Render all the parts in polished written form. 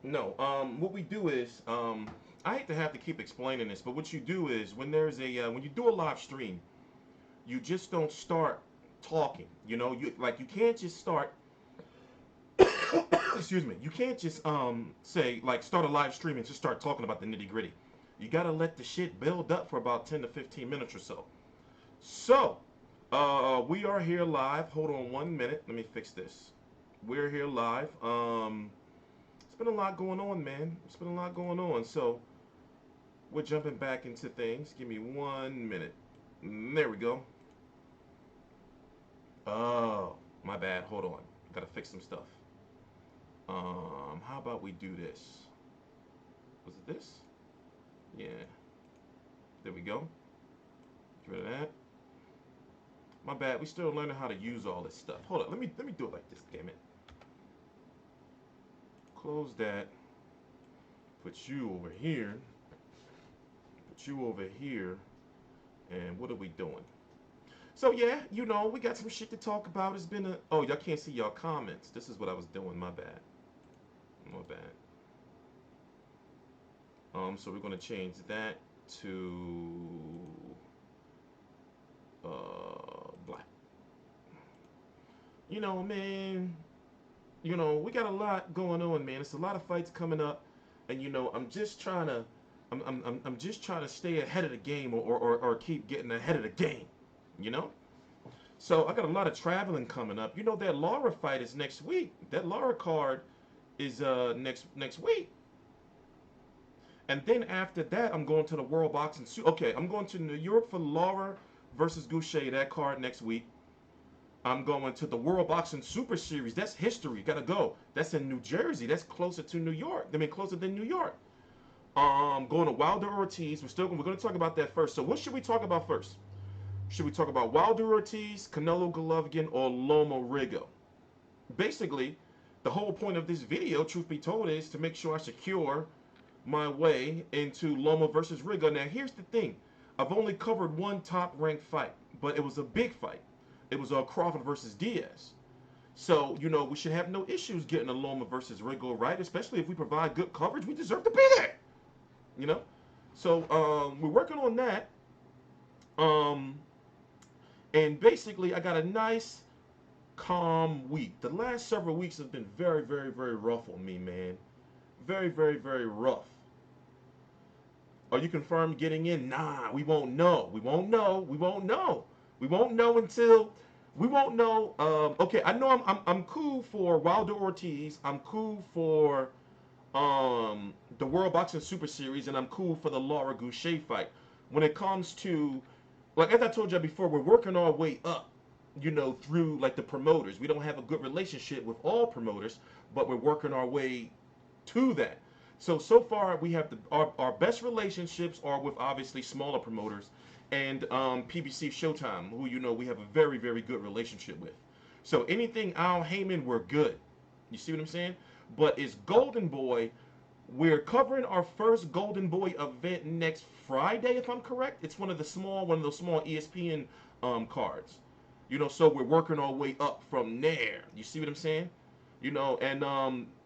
No. What we do is, I hate to have to keep explaining this, but what you do is when there's a when you do a live stream, you just don't start talking. You know, you can't just start. Excuse me. You can't just say like start a live stream and just start talking about the nitty gritty. You gotta let the shit build up for about 10 to 15 minutes or so. So, we are here live. Hold on 1 minute. Let me fix this. We're here live. It's been a lot going on, man. It's been a lot going on. So, we're jumping back into things. Give me 1 minute. There we go. Oh, my bad. Hold on. Gotta fix some stuff. How about we do this? Was it this? Yeah. There we go. Get rid of that. My bad. We still learning how to use all this stuff. Hold on. Let me do it like this. Damn it. Close that. Put you over here. Put you over here. And what are we doing? So yeah, we got some shit to talk about. It's been a oh y'all can't see y'all comments. This is what I was doing. My bad. My bad. So we're gonna change that to black. Man. We got a lot going on, man. It's a lot of fights coming up, and I'm just trying to stay ahead of the game, or keep getting ahead of the game, you know. So I got a lot of traveling coming up. That Lara fight is next week. That Lara card is next week, and then after that, I'm going to the World Boxing. Okay, I'm going to New York for Lara versus Goucher. That card next week. I'm going to the World Boxing Super Series. That's history. Gotta go. That's in New Jersey. That's closer to New York. I mean, closer than New York. Going to Wilder Ortiz. We're going to talk about that first. So, what should we talk about first? Should we talk about Wilder Ortiz, Canelo Golovkin, or Loma Rigo? Basically, the whole point of this video, truth be told, is to make sure I secure my way into Loma versus Rigo. Now, here's the thing. I've only covered one top-ranked fight, but it was a big fight. It was Crawford versus Diaz. So, we should have no issues getting a Loma versus Rigo right, especially if we provide good coverage. We deserve to be there, you know? So, we're working on that. Um, and basically, I got a nice, calm week. The last several weeks have been very, very, very rough on me, man. Very, very, very rough. Are you confirmed getting in? Nah, we won't know. We won't know. We won't know. We won't know until we won't know. Okay, I know I'm cool for Wilder Ortiz. I'm cool for the World Boxing Super Series, and I'm cool for the Lara Goucher fight. When it comes to, like as I told you before, we're working our way up. Through like the promoters. We don't have a good relationship with all promoters, but we're working our way to that. So far we have our best relationships are with obviously smaller promoters and PBC Showtime, who we have a very very good relationship with. So anything Al Heyman, we're good. You see what I'm saying? But it's Golden Boy. We're covering our first Golden Boy event next Friday, if I'm correct. It's one of those small ESPN cards. So we're working our way up from there. You see what I'm saying? And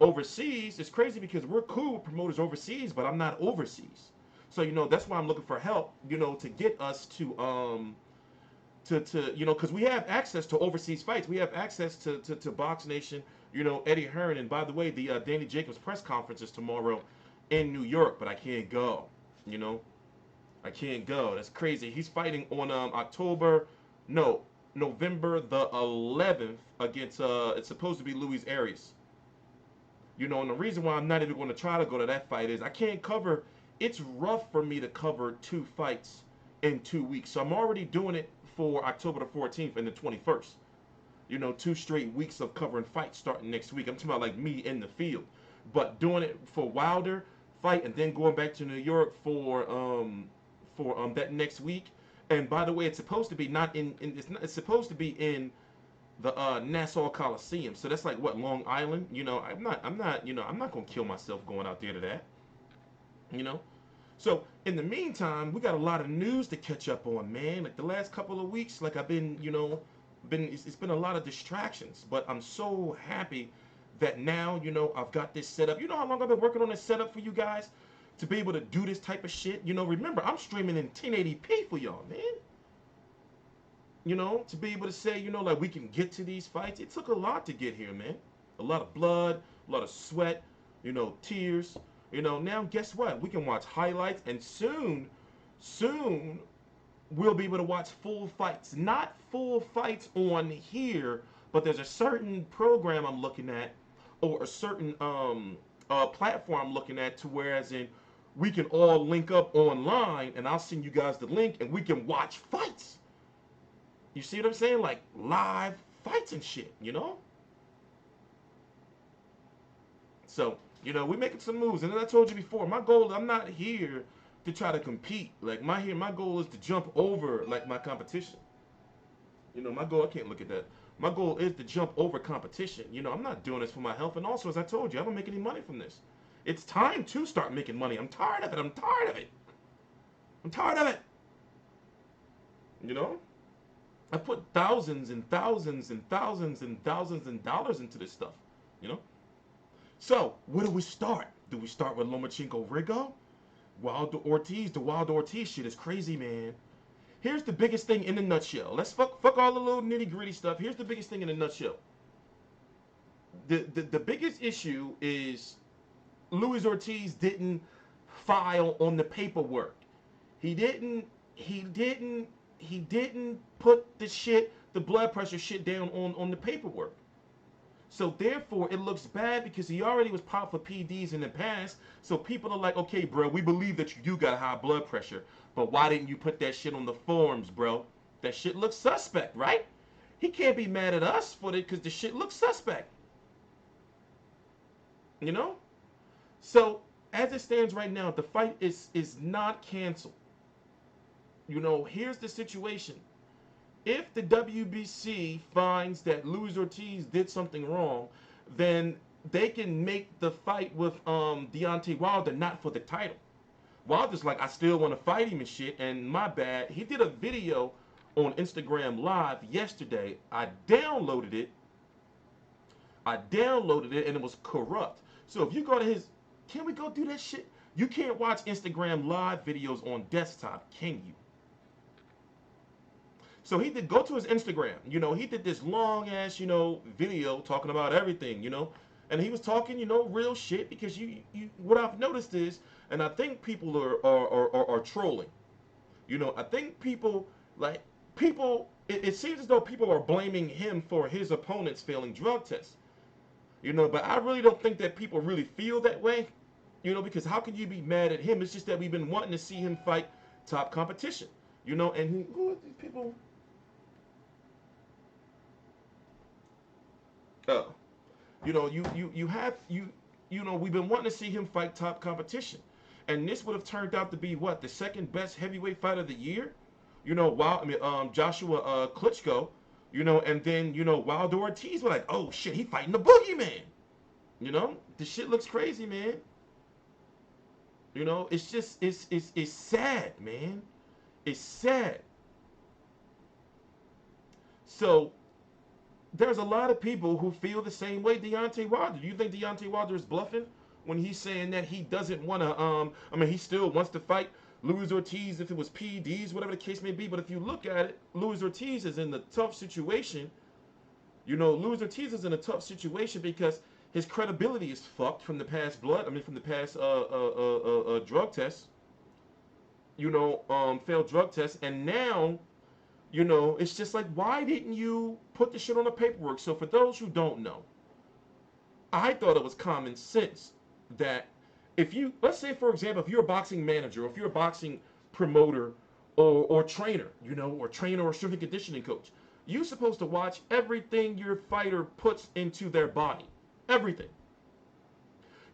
overseas, it's crazy because we're cool with promoters overseas, but I'm not overseas. So that's why I'm looking for help. To get us to because we have access to overseas fights. We have access to Box Nation. Eddie Hearn, and by the way, the Danny Jacobs press conference is tomorrow in New York, but I can't go. You know, I can't go. That's crazy. He's fighting on October, no, November the 11th against it's supposed to be Luis Arias. And the reason why I'm not even going to try to go to that fight is I can't cover. It's rough for me to cover two fights in 2 weeks, so I'm already doing it for October the 14th and the 21st. 2 straight weeks of covering fights starting next week. I'm talking about like me in the field, but doing it for Wilder fight and then going back to New York for that next week. And by the way, it's supposed to be not it's supposed to be in the Nassau Coliseum. So that's like what, Long Island. I'm not gonna kill myself going out there to that. You know. So in the meantime, we got a lot of news to catch up on, man. Like the last couple of weeks, like I've been, it's been a lot of distractions. But I'm so happy that now, you know, I've got this set up. You know how long I've been working on this setup for you guys to be able to do this type of shit? You know, remember, I'm streaming in 1080p for y'all, man. You know, to be able to say, you know, like we can get to these fights. It took a lot to get here, man. A lot of blood, a lot of sweat, you know, tears. You know, now guess what? We can watch highlights, and soon we'll be able to watch full fights. Not full fights on here, but there's a certain program I'm looking at, or a certain platform I'm looking at, to whereas in we can all link up online, and I'll send you guys the link, and we can watch fights. You see what I'm saying? Like live fights and shit, you know? So, you know, we're making some moves. And as I told you before, my goal, I'm not here to try to compete. Like my goal is to jump over like my competition. You know, my goal, I can't look at that. My goal is to jump over competition. You know, I'm not doing this for my health. And also, as I told you, I don't make any money from this. It's time to start making money. I'm tired of it. I'm tired of it. I'm tired of it. You know? I put thousands and thousands and thousands and thousands and dollars into this stuff, you know? So, where do we start? Do we start with Lomachenko Rigondeaux? Wilder Ortiz? The Wilder Ortiz shit is crazy, man. Here's the biggest thing in a nutshell. Let's fuck all the little nitty gritty stuff. Here's the biggest thing in a nutshell. The biggest issue is Luis Ortiz didn't file on the paperwork. He didn't put the blood pressure shit down on the paperwork. So therefore, it looks bad because he already was popped for PDs in the past. So people are like, okay, bro, we believe that you do got high blood pressure, but why didn't you put that shit on the forms, bro? That shit looks suspect, right? He can't be mad at us for it because the shit looks suspect. You know? So as it stands right now, the fight is not canceled. You know, here's the situation. If the WBC finds that Luis Ortiz did something wrong, then they can make the fight with Deontay Wilder not for the title. Wilder's like, I still want to fight him and shit, and my bad. He did a video on Instagram Live yesterday. I downloaded it, and it was corrupt. So if you go to his, can we go do that shit? You can't watch Instagram Live videos on desktop, can you? So he did go to his Instagram, you know, he did this long ass, you know, video talking about everything, you know, and he was talking, you know, real shit because you what I've noticed is, and I think people are trolling, you know, I think it seems as though people are blaming him for his opponents failing drug tests, you know, but I really don't think that people really feel that way, you know, because how can you be mad at him? It's just that we've been wanting to see him fight top competition, you know, and who are these people? Oh, you know, you know, we've been wanting to see him fight top competition, and this would have turned out to be what, the second best heavyweight fight of the year, you know, Joshua Klitschko, you know, and then you know Wilder Ortiz were like, oh shit, he fighting the boogeyman, you know, the shit looks crazy, man. You know, it's just it's sad, man, it's sad. So there's a lot of people who feel the same way Deontay Wilder. Do you think Deontay Wilder is bluffing when he's saying that he doesn't want to, I mean, he still wants to fight Luis Ortiz if it was PEDs, whatever the case may be. But if you look at it, Luis Ortiz is in a tough situation. You know, Luis Ortiz is in a tough situation because his credibility is fucked from the past from the past drug tests. You know, failed drug tests. And now, you know, it's just like, why didn't you put the shit on the paperwork? So for those who don't know, I thought it was common sense that if you, let's say for example, if you're a boxing manager, or if you're a boxing promoter or trainer, you know, or trainer or strength and conditioning coach, you're supposed to watch everything your fighter puts into their body. Everything.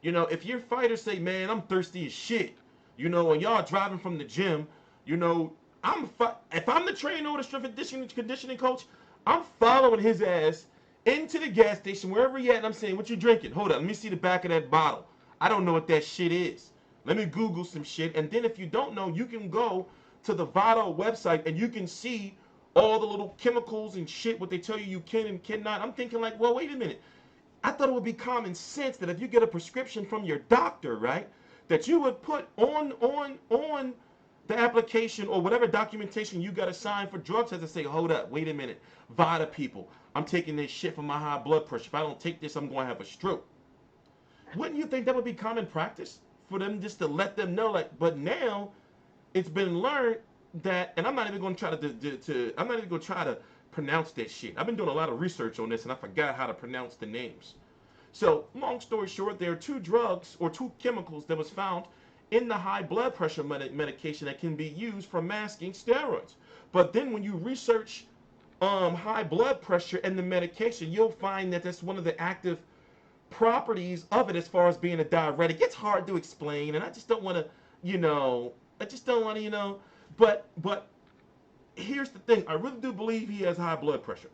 You know, if your fighters say, man, I'm thirsty as shit, you know, and y'all driving from the gym, you know, if I'm the trainer or the strength and conditioning coach, I'm following his ass into the gas station, wherever he at, and I'm saying, what you drinking? Hold up, let me see the back of that bottle. I don't know what that shit is. Let me Google some shit, and then if you don't know, you can go to the VADA website, and you can see all the little chemicals and shit, what they tell you you can and cannot. I'm thinking like, well, wait a minute. I thought it would be common sense that if you get a prescription from your doctor, right, that you would put on the application or whatever documentation you got to sign for drugs has to say, hold up, wait a minute, VADA people, I'm taking this shit for my high blood pressure. If I don't take this, I'm going to have a stroke. Wouldn't you think that would be common practice for them just to let them know? Like, but now it's been learned that, and I'm not even going to try I'm not even going to try to pronounce that shit. I've been doing a lot of research on this, and I forgot how to pronounce the names. So, long story short, there are two drugs or two chemicals that was found in the high blood pressure medication that can be used for masking steroids. But then when you research high blood pressure and the medication, you'll find that that's one of the active properties of it as far as being a diuretic. It's hard to explain, and I just don't want to, I just don't want to, but here's the thing. I really do believe he has high blood pressure.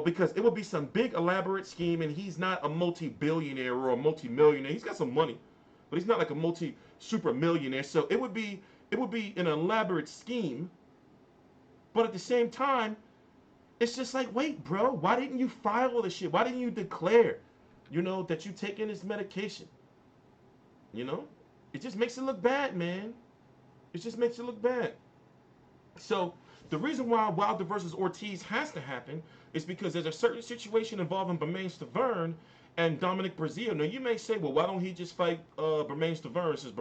Because it would be some big elaborate scheme, and he's not a multi-billionaire or a multi-millionaire. He's got some money, but he's not like a multi-super millionaire. So it would be an elaborate scheme, but at the same time, it's just like, wait, bro, why didn't you file all this shit? Why didn't you declare, that you taking this medication? It just makes it look bad, man. It just makes it look bad. So the reason why Wilder versus Ortiz has to happen is because there's a certain situation involving Bermane Stiverne and Dominic Breazeale. Now, you may say, well, why don't he just fight Bermane Stiverne since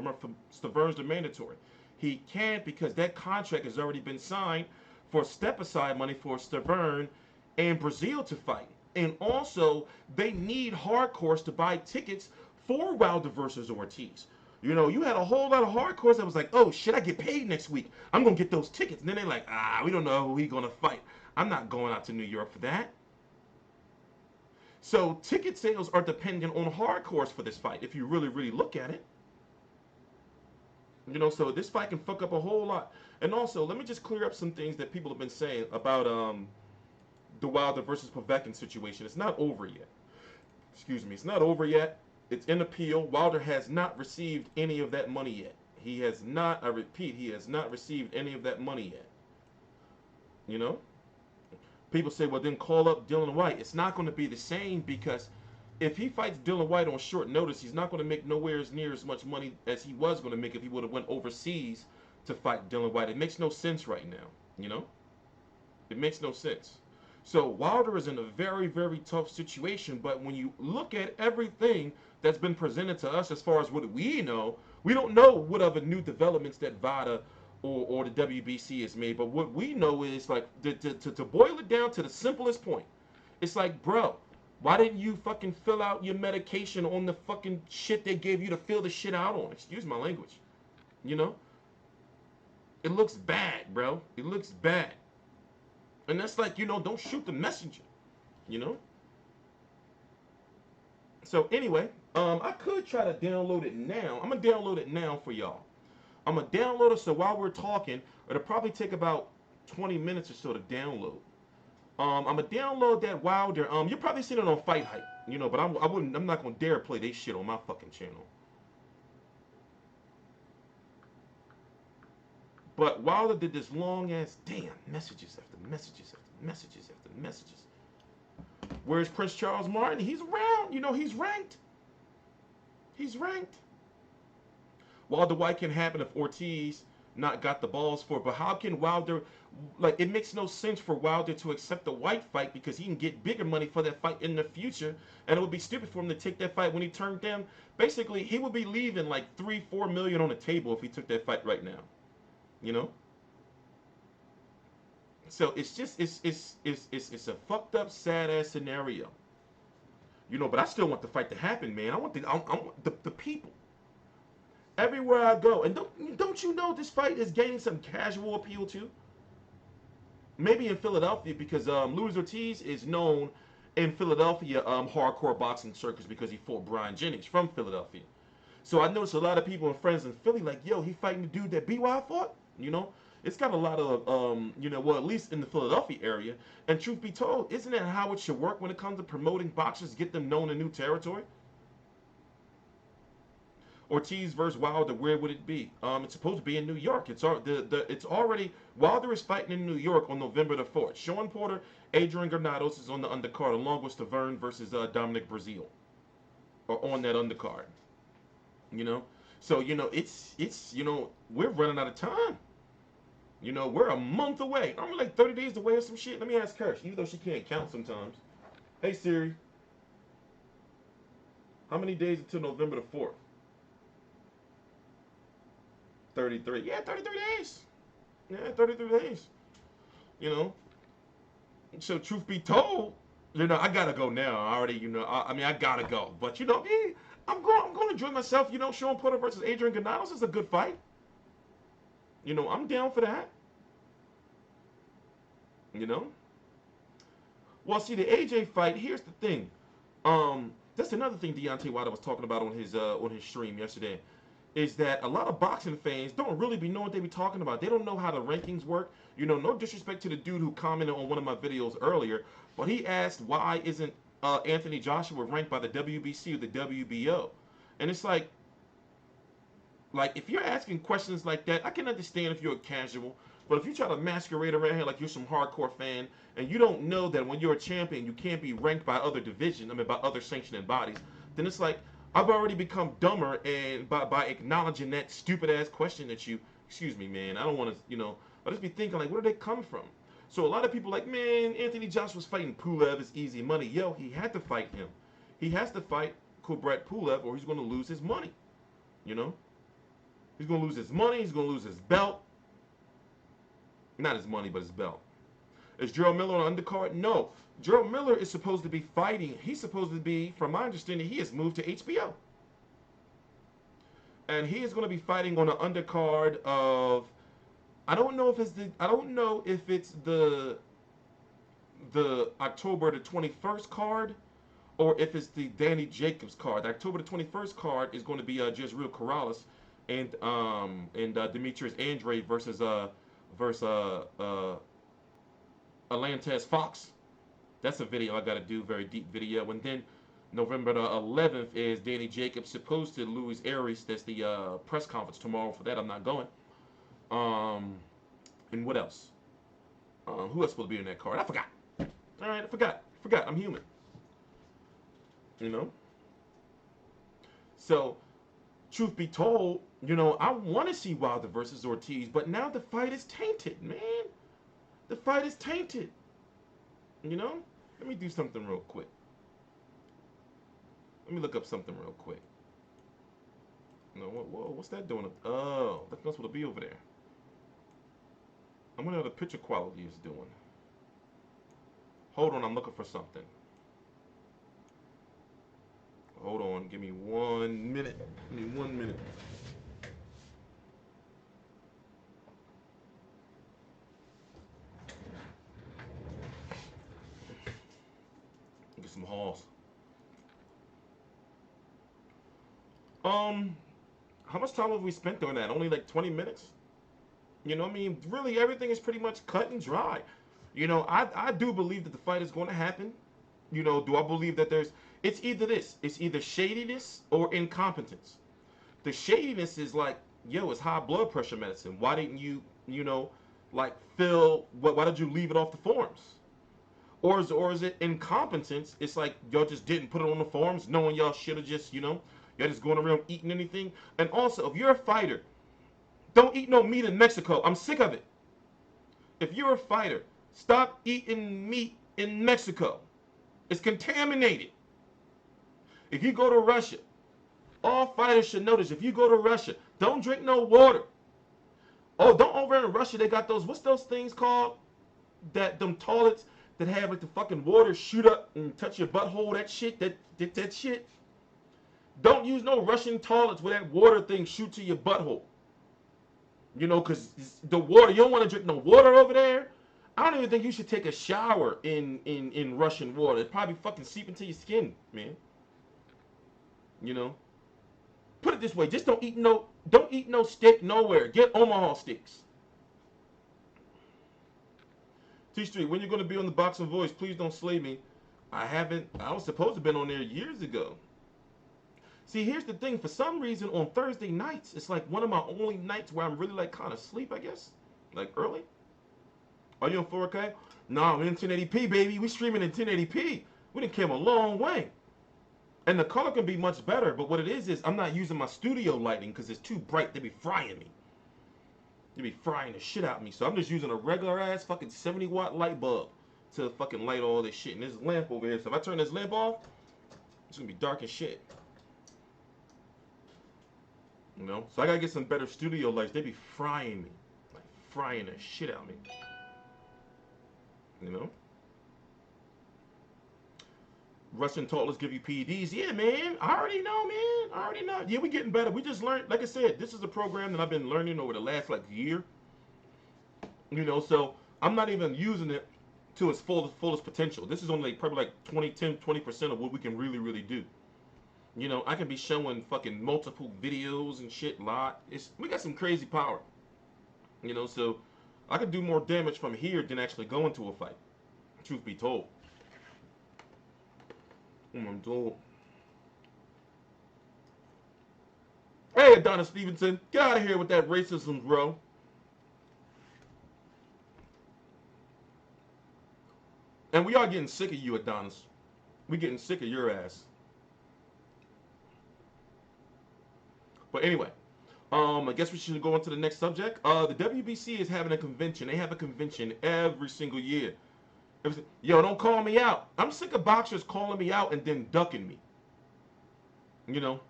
Stiverne's the mandatory? He can't because that contract has already been signed for step-aside money for Stiverne and Breazeale to fight. And also, they need hardcores to buy tickets for Wilder versus Ortiz. You had a whole lot of hardcores that was like, oh, shit, I get paid next week. I'm going to get those tickets. And then they're like, we don't know who he's going to fight. I'm not going out to New York for that. So ticket sales are dependent on hardcores for this fight, if you really, really look at it. So this fight can fuck up a whole lot. And also, let me just clear up some things that people have been saying about the Wilder versus Povetkin situation. It's not over yet. Excuse me. It's not over yet. It's in appeal. Wilder has not received any of that money yet. He has not, I repeat, he has not received any of that money yet. People say, well, then call up Dillian Whyte. It's not going to be the same because if he fights Dillian Whyte on short notice, he's not going to make nowhere near as much money as he was going to make if he would have went overseas to fight Dillian Whyte. It makes no sense right now, It makes no sense. So Wilder is in a very, very tough situation, but when you look at everything that's been presented to us as far as what we know, we don't know what other new developments that VADA or the WBC has made, but what we know is, like, to boil it down to the simplest point, it's like, bro, why didn't you fucking fill out your medication on the fucking shit they gave you to fill the shit out on? Excuse my language. It looks bad, bro. It looks bad. And that's like, don't shoot the messenger, So anyway, I could try to download it now. I'm going to download it now for y'all. I'm going to download it so while we're talking, it'll probably take about 20 minutes or so to download. I'm going to download that Wilder. You'll probably see it on Fight Hype, but I'm not going to dare play this shit on my fucking channel. But Wilder did this long ass, damn, messages after messages after messages after messages. Where's Prince Charles Martin? He's around. He's ranked. He's ranked. Wilder White can happen if Ortiz not got the balls for it. But how can Wilder, like, it makes no sense for Wilder to accept the White fight because he can get bigger money for that fight in the future. And it would be stupid for him to take that fight when he turned down. Basically, he would be leaving like $3-4 million on the table if he took that fight right now. So it's just it's a fucked up, sad ass scenario. But I still want the fight to happen, man. I want the people everywhere I go. And don't you know this fight is gaining some casual appeal too? Maybe in Philadelphia because Luis Ortiz is known in Philadelphia hardcore boxing circus because he fought Brian Jennings from Philadelphia. So I noticed a lot of people and friends in Philly like, yo, he fighting the dude that BY fought. It's got a lot of, well, at least in the Philadelphia area. And truth be told, isn't that how it should work when it comes to promoting boxers, get them known in new territory? Ortiz versus Wilder, where would it be? It's supposed to be in New York. It's already Wilder is fighting in New York on November the 4th. Sean Porter, Adrian Granados is on the undercard, along with Stavern versus Dominic Breazeale, or on that undercard. You know, so we're running out of time. We're a month away. I'm like 30 days away or some shit. Let me ask her, even though she can't count sometimes. Hey Siri, how many days until November the 4th? 33. Yeah, 33 days. Yeah, 33 days. You know. So truth be told, I gotta go now. I already, I mean, I gotta go. But I'm going to enjoy myself. Sean Porter versus Adrian Granados is a good fight. I'm down for that. You know. Well, see, the AJ fight. Here's the thing. That's another thing Deontay Wilder was talking about on his stream yesterday. Is that a lot of boxing fans don't really be knowing what they be talking about. They don't know how the rankings work. No disrespect to the dude who commented on one of my videos earlier, but he asked why isn't Anthony Joshua ranked by the WBC or the WBO? And it's like if you're asking questions like that, I can understand if you're a casual, but if you try to masquerade around here like you're some hardcore fan and you don't know that when you're a champion you can't be ranked by other divisions, by other sanctioning bodies, then it's like I've already become dumber, and by acknowledging that stupid ass question that you, excuse me, man, I don't want to, I just be thinking like, where did they come from? So a lot of people like, man, Anthony Joshua's fighting Pulev is easy money. Yo, he had to fight him. He has to fight Kubrat Pulev, or he's going to lose his money. He's going to lose his money. He's going to lose his belt. Not his money, but his belt. Is Gerald Miller on undercard? No. Gerald Miller is supposed to be fighting. He's supposed to be, from my understanding, he has moved to HBO. And he is going to be fighting on an undercard of, I don't know if it's the October the 21st card, or if it's the Danny Jacobs card. The October the 21st card is going to be Jezreel Corrales and Demetrius Andrade versus Atlantis Fox. That's a video I got to do, very deep video. And then November the 11th is Danny Jacobs supposed to Luis Aries. That's the press conference tomorrow. For that, I'm not going. And what else? Who else supposed to be in that card? I forgot. All right, I forgot. I'm human. So, truth be told, I want to see Wilder versus Ortiz, but now the fight is tainted, man. The fight is tainted. Let me do something real quick. Let me look up something real quick. No, whoa, what's that doing? Oh, that's not supposed to be over there. I wonder how the picture quality is doing. Hold on, I'm looking for something. Hold on, give me 1 minute. Give me 1 minute. Get some halls. How much time have we spent doing that? Only like 20 minutes? Really everything is pretty much cut and dry. I do believe that the fight is going to happen. Do I believe that it's either this. It's either shadiness or incompetence. The shadiness is like, yo, it's high blood pressure medicine. Why didn't you, why did you leave it off the forms? Or is it incompetence? It's like y'all just didn't put it on the forms, knowing y'all should have just, y'all just going around eating anything. And also, if you're a fighter, don't eat no meat in Mexico. I'm sick of it. If you're a fighter, stop eating meat in Mexico. It's contaminated. If you go to Russia, all fighters should know this. If you go to Russia, don't drink no water. Oh, don't over in Russia, they got those, what's those things called? Them toilets that have like the fucking water shoot up and touch your butthole, that shit, that shit. Don't use no Russian toilets where that water thing shoot to your butthole. Because the water, you don't want to drink no water over there. I don't even think you should take a shower in Russian water. It probably fucking seep into your skin, man. Put it this way, just don't eat no steak nowhere. Get Omaha steaks. T-Street, when you're going to be on the Boxing Voice, please don't slay me. I was supposed to have been on there years ago. See, here's the thing. For some reason, on Thursday nights, it's like one of my only nights where I'm really like kind of sleep, I guess. Like early. Are you on 4K? No, we're in 1080p, baby. We streaming in 1080p. We done came a long way. And the color can be much better, but what it is I'm not using my studio lighting because it's too bright. They be frying me. They be frying the shit out of me. So I'm just using a regular ass fucking 70-watt light bulb to fucking light all this shit. And this lamp over here. So if I turn this lamp off, it's gonna be dark as shit. You know? So I gotta get some better studio lights. They be frying me. Like frying the shit out of me. You know? Russian toddlers give you PEDs. Yeah, man. I already know, man. I already know. Yeah, we getting better. We just learned, like I said, this is a program that I've been learning over the last like year. You know, so I'm not even using it to its fullest potential. This is only like, probably like 20% of what we can really do. You know, I can be showing fucking multiple videos and shit live. We got some crazy power. You know, so I can do more damage from here than actually go into a fight. Truth be told. I'm told. Hey, Adonis Stevenson, get out of here with that racism, bro. And we are getting sick of you, Adonis. We getting sick of your ass. But anyway, I guess we should go on to the next subject. The WBC is having a convention. They have a convention every single year. Yo, don't call me out. I'm sick of boxers calling me out and then ducking me. You know,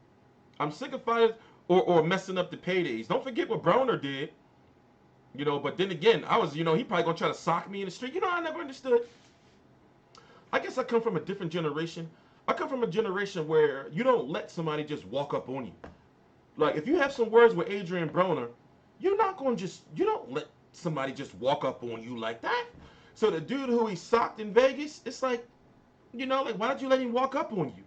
I'm sick of fighters or messing up the paydays. Don't forget what Broner did. You know, but then again, I was, you know, he probably gonna try to sock me in the street. You know, I never understood. I guess I come from a different generation. I come from a generation where you don't let somebody just walk up on you. Like, if you have some words with Adrian Broner, you're not gonna you don't let somebody just walk up on you like that. So the dude who he socked in Vegas, it's like, you know, like, why don't you let him walk up on you?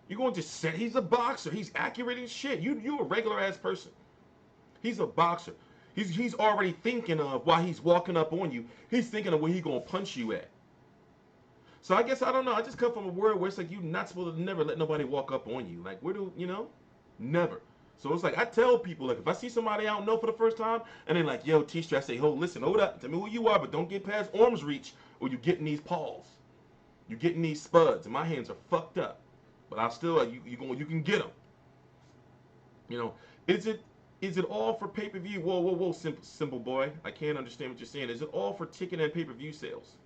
You're going to say he's a boxer. He's accurate as shit. You a regular ass person. He's a boxer. He's already thinking of why he's walking up on you. He's thinking of where he's gonna punch you at. So I guess I don't know. I just come from a world where it's like you're not supposed to never let nobody walk up on you. Like, where do you know? Never. So it's like I tell people, like, if I see somebody I don't know for the first time, and they're like, yo, T-Strat, I say, listen, hold up, tell me who you are, but don't get past arm's reach, or you're getting these paws. You're getting these spuds, and my hands are fucked up. But I'll still, you can get them. You know, is it all for pay-per-view? Whoa, simple boy. I can't understand what you're saying. Is it all for ticket and pay-per-view sales?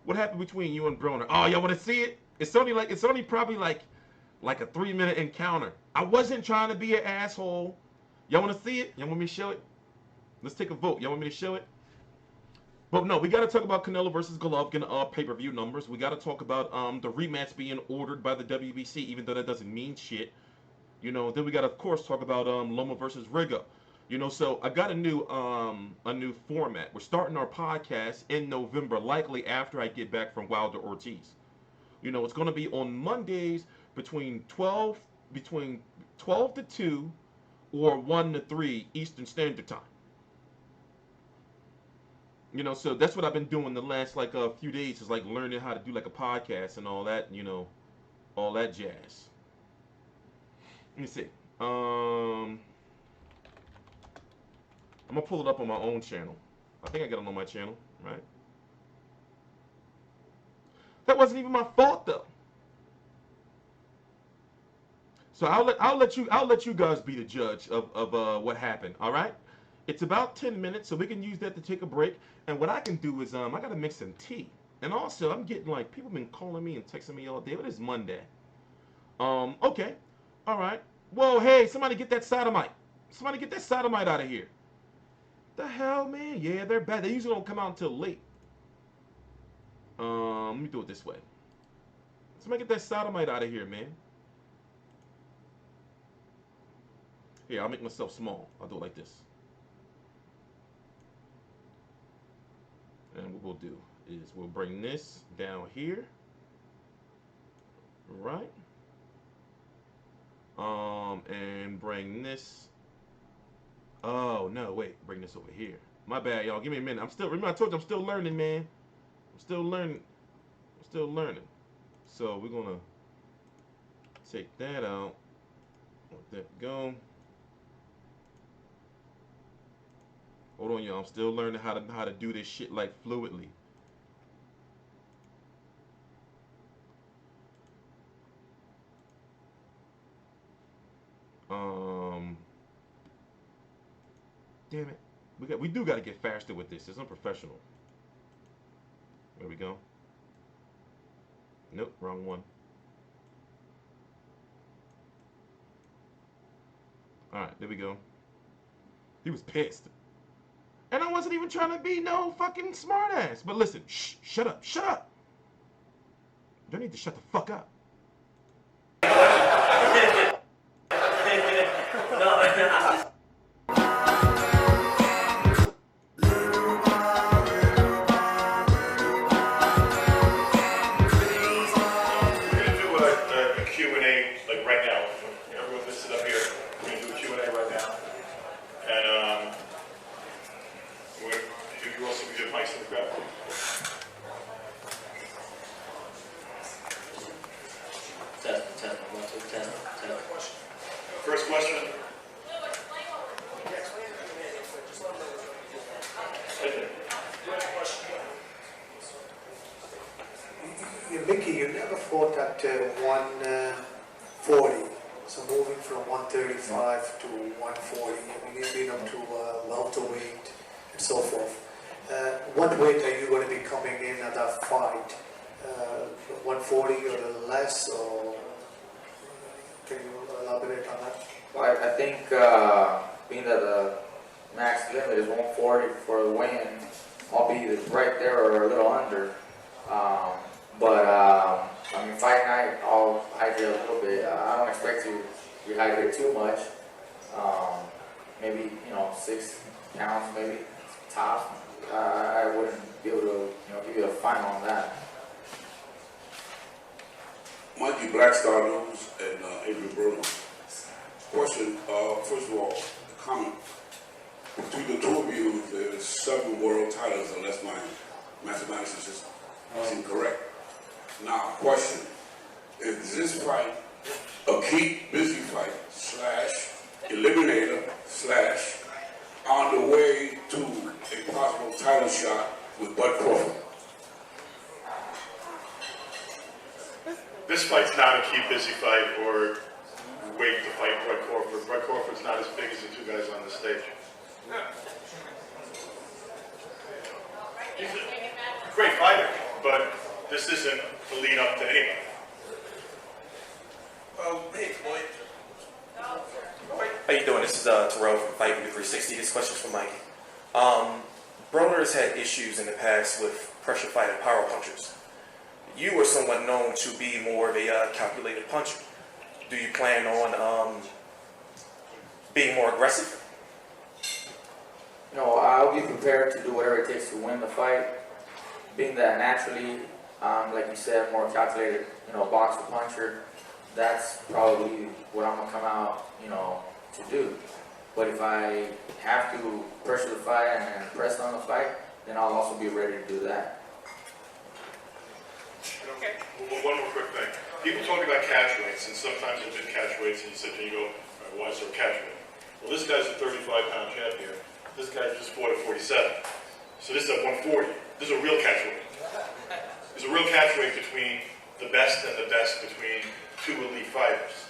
What happened between you and Broner? Oh, y'all want to see it? It's only probably like a 3-minute encounter. I wasn't trying to be an asshole. Y'all want to see it? Y'all want me to show it? Let's take a vote. Y'all want me to show it? But no, we got to talk about Canelo versus Golovkin pay-per-view numbers. We got to talk about the rematch being ordered by the WBC, even though that doesn't mean shit. You know, then we got to, of course, talk about Loma versus Riga. You know, so I got a new format. We're starting our podcast in November, likely after I get back from Wilder Ortiz. You know, it's going to be on Mondays between 12 to 2 or 1 to 3 Eastern Standard Time. You know, so that's what I've been doing the last like a few days, is like learning how to do like a podcast and all that, you know, all that jazz. Let me see. I'm gonna pull it up on my own channel. I think I got it on my channel, right? That wasn't even my fault though. So I'll let you guys be the judge of what happened. All right? It's about 10 minutes, so we can use that to take a break. And what I can do is I gotta make some tea. And also I'm getting like people been calling me and texting me all day. But it's Monday. Okay. All right. Whoa, hey, somebody get that sodomite. Somebody get that sodomite out of here. The hell, man? Yeah, they're bad. They usually don't come out until late. Let me do it this way. Somebody get that sodomite out of here, man. Here, I'll make myself small. I'll do it like this. And what we'll do is we'll bring this down here. Right. And bring this. Oh, no, wait. Bring this over here. My bad, y'all. Give me a minute. Remember I told you I'm still learning, man. I'm still learning. So we're going to Take that out. Let that go. Hold on, y'all. I'm still learning how to do this shit like fluidly. Damn it. We do got to get faster with this. It's unprofessional. There we go. Nope, wrong one. All right, there we go. He was pissed. And I wasn't even trying to be no fucking smartass. But listen, shh, shut up, shut up. You need to shut the fuck up. First question. Mickey, you never fought at 140, so moving from 135 to 140. I mean, you've been up to welterweight and so forth. What weight are you going to be coming in at that fight? 140 or less, or can you elaborate on that? Well, I think being that the max limit is 140 for the win, I'll be right there or a little under. I mean, fight night, I'll hydrate a little bit. I don't expect to rehydrate too much. Maybe, 6 pounds, maybe top. I wouldn't be able to, give you a final on that. Mikey Blackstar News and Adrian Bruno. Question, first of all, a comment. Between the two of you, there's 7 world titles unless my mathematics is incorrect. Now, question, is this fight a keep busy fight / eliminator / on the way to a possible title shot with Bud Crawford? This fight's not a keep busy fight or wait to fight Bud Crawford. Bud Crawford's not as big as the 2 guys on the stage. He's a great fighter, but this isn't the lead up to anybody. Hey, Floyd. How you doing? This is Terrell from Fight View 360. This question's for Mikey. Broner has had issues in the past with pressure fighting power punchers. You are somewhat known to be more of a calculated puncher. Do you plan on being more aggressive? I'll be prepared to do whatever it takes to win the fight. Being that naturally, like you said, more calculated, boxer puncher, that's probably what I'm gonna come out, to do. But if I have to pressure the fight and press on the fight, then I'll also be ready to do that. Okay. Well, one more quick thing. People talk about catch weights, and sometimes you did catch weights, and you sit there and you go, all right, why is there a catch weight? Well, this guy's a 35-pound champion. This guy just fought at 47. So this is at 140. This is a real catch weight. There's a real catch weight between the best and the best between 2 elite fighters.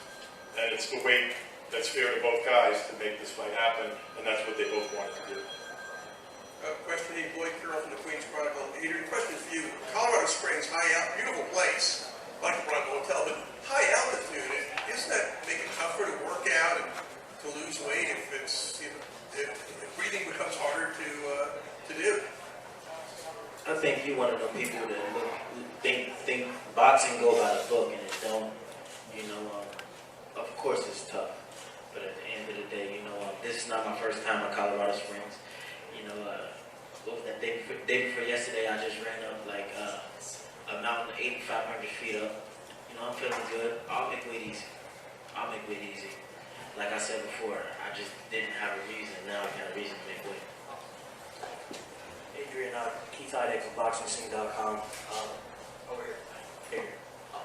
And it's the weight that's fair to both guys to make this fight happen, and that's what they both wanted to do. Question, hey, Floyd Carroll from the Queens Chronicle. Adrian, question for you. Colorado Springs, high out, beautiful place, like a Bronco Hotel, but high altitude, isn't that make it tougher to work out and to lose weight if if breathing becomes harder to do? I think you're one of the people that think boxing go by the book and it don't. Of course it's tough, but at the end of the day, this is not my first time in Colorado Springs. What was that day before yesterday? I just ran up like a mountain 8,500 feet up. I'm feeling good. I'll make weight easy. Like I said before, I just didn't have a reason. Now I've got a reason to make weight. Adrian, Keith Idek from BoxingScene.com. Over here.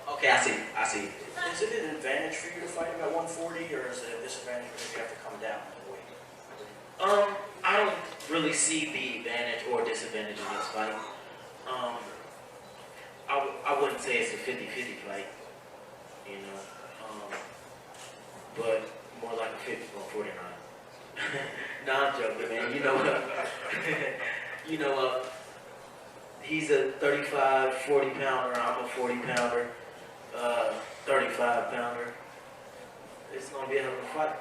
Okay, I see. Is it an advantage for you to fight him at 140, or is it a disadvantage because you have to come down in weight? I don't really see the advantage or disadvantage in this fight. I wouldn't say it's a 50-50 fight, you know, but more like a 50-49. No, I'm joking, man. He's a 35, 40 pounder. I'm a 40 pounder, 35 pounder. It's gonna be a hell of a fight.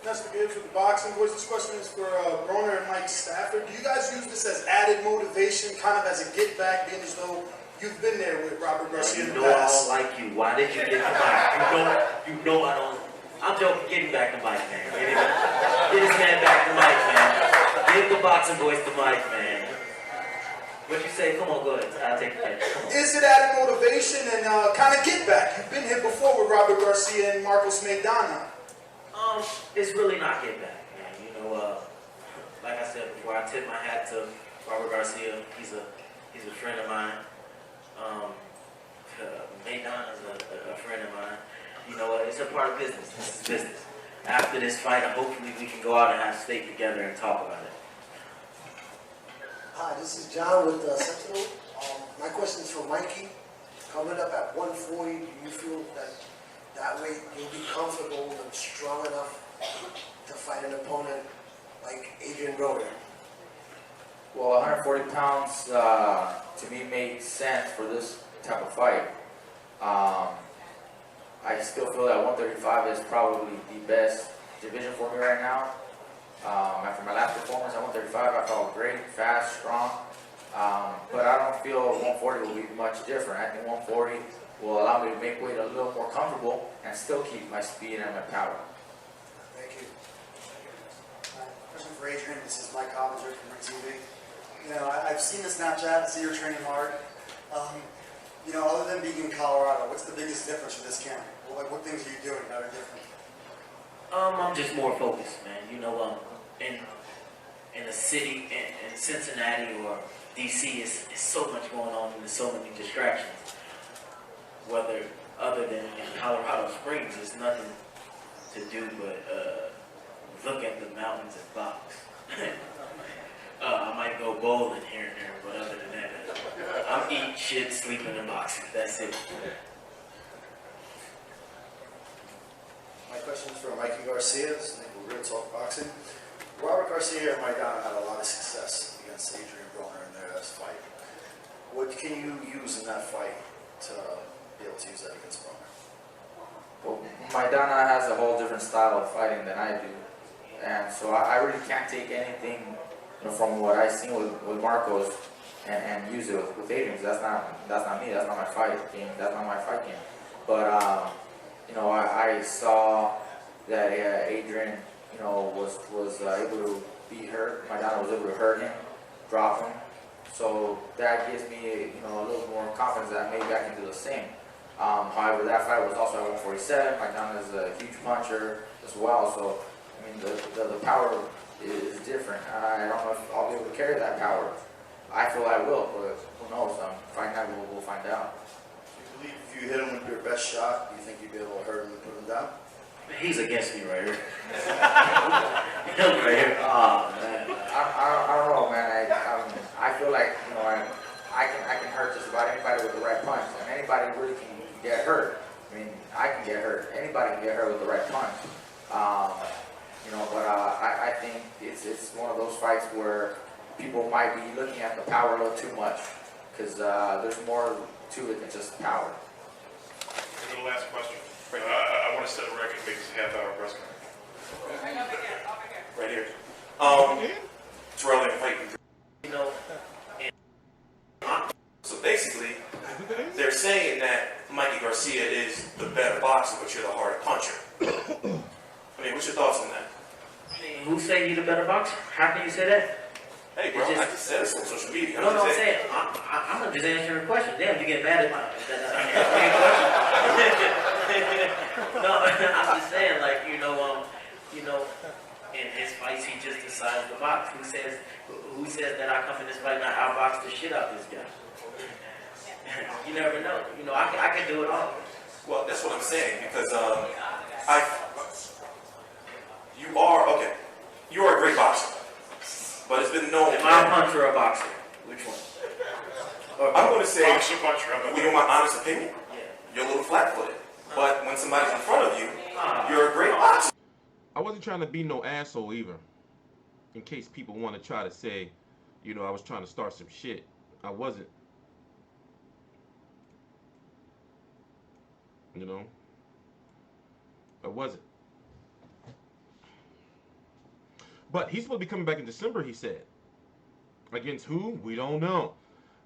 That's the good for the boxing boys. This question is for Broner and Mike Stafford. Do you guys use this as added motivation, kind of as a get back, being as though you've been there with Robert Garcia in the I past? don't like you. Why did you get the mic? You know I don't. I'm joking. Get him back the mic, man. Get his man back the mic, man. Give the boxing boys the mic, man. What you say? Come on, go ahead. I'll take the catch. Come on. Is it added motivation and kind of get back? You've been here before with Robert Garcia and Marcos Maidana. It's really not get back, man. Like I said before, I tip my hat to Robert Garcia. He's a friend of mine. Maidana is a friend of mine. It's a part of business. This is business. After this fight, hopefully we can go out and have steak together and talk about it. Hi, this is John with Sentinel. My question is for Mikey. Coming up at 140, do you feel that weight you'll be comfortable and strong enough to fight an opponent like Adrian Broner? Well, 140 pounds to me made sense for this type of fight. I still feel that 135 is probably the best division for me right now. After my last performance at 135, I felt great, fast, strong. But I don't feel 140 will be much different. I think 140 will allow me to make weight a little more comfortable and still keep my speed and my power. Thank you. Question for Adrian. This is Mike Hoppinger from Ring TV. I've seen the Snapchat, I see you're training hard. Other than being in Colorado, what's the biggest difference for this camp? What things are you doing that are different? I'm just more focused, man. In a city, in Cincinnati or DC, is so much going on and there's so many distractions. Whether other than in Colorado Springs, there's nothing to do but look at the mountains and box. I might go bowling here and there, but other than that, I'm eating shit, sleeping and boxing. That's it. My question is for Mikey Garcia. This is Real Talk Boxing. Robert Garcia and Maidana had a lot of success against Adrian Broner in their last fight. What can you use in that fight to be able to use that against Broner? Well, Maidana has a whole different style of fighting than I do. And so I really can't take anything from what I've seen with Marcos and use it with Adrian. That's not me. That's not my fight game. That's not my fight game. But I saw that Adrian, was able to beat her. Maidana was able to hurt him, drop him. So that gives me, a little more confidence that maybe I can do the same. However, that fight was also at 147. Maidana is a huge puncher as well. So, the power is different. I don't know if I'll be able to carry that power. I feel I will, but who knows? Fight night, we'll find out. Do you believe if you hit him with your best shot, do you think you'd be able to hurt him and put him down? He's against me right here. Him right here. Oh, man. I don't know, man. I feel like I can hurt just about anybody with the right punch, and anybody really can get hurt. I can get hurt. Anybody can get hurt with the right punch. But I think it's one of those fights where people might be looking at the power a little too much, because there's more to it than just power. For the last question. I want to set a record, make this a half-hour press conference. Right here. Terrell and fight. So basically, they're saying that Mikey Garcia is the better boxer, but you're the harder puncher. What's your thoughts on that? Who say you the better boxer? How can you say that? Hey, bro, I just said this on social media. No, I'm saying, I'm just answering a question. Damn, you get mad at my question. No, I'm just saying, in his fights, he just decides to box. Who says that I come in this fight and I outbox the shit out of this guy? You never know. You know, I can do it all. Well, that's what I'm saying because you are a great boxer, but it's been known. Am I a puncher or a boxer? Which one? I'm going to say, Boxer, puncher. you know my honest opinion, Yeah. you're a little flat-footed. But when somebody's in front of you, you're a great boxer. I wasn't trying to be no asshole either. In case people want to try to say, you know, I was trying to start some shit. I wasn't. You know? I wasn't. But he's supposed to be coming back in December, he said. Against who? We don't know.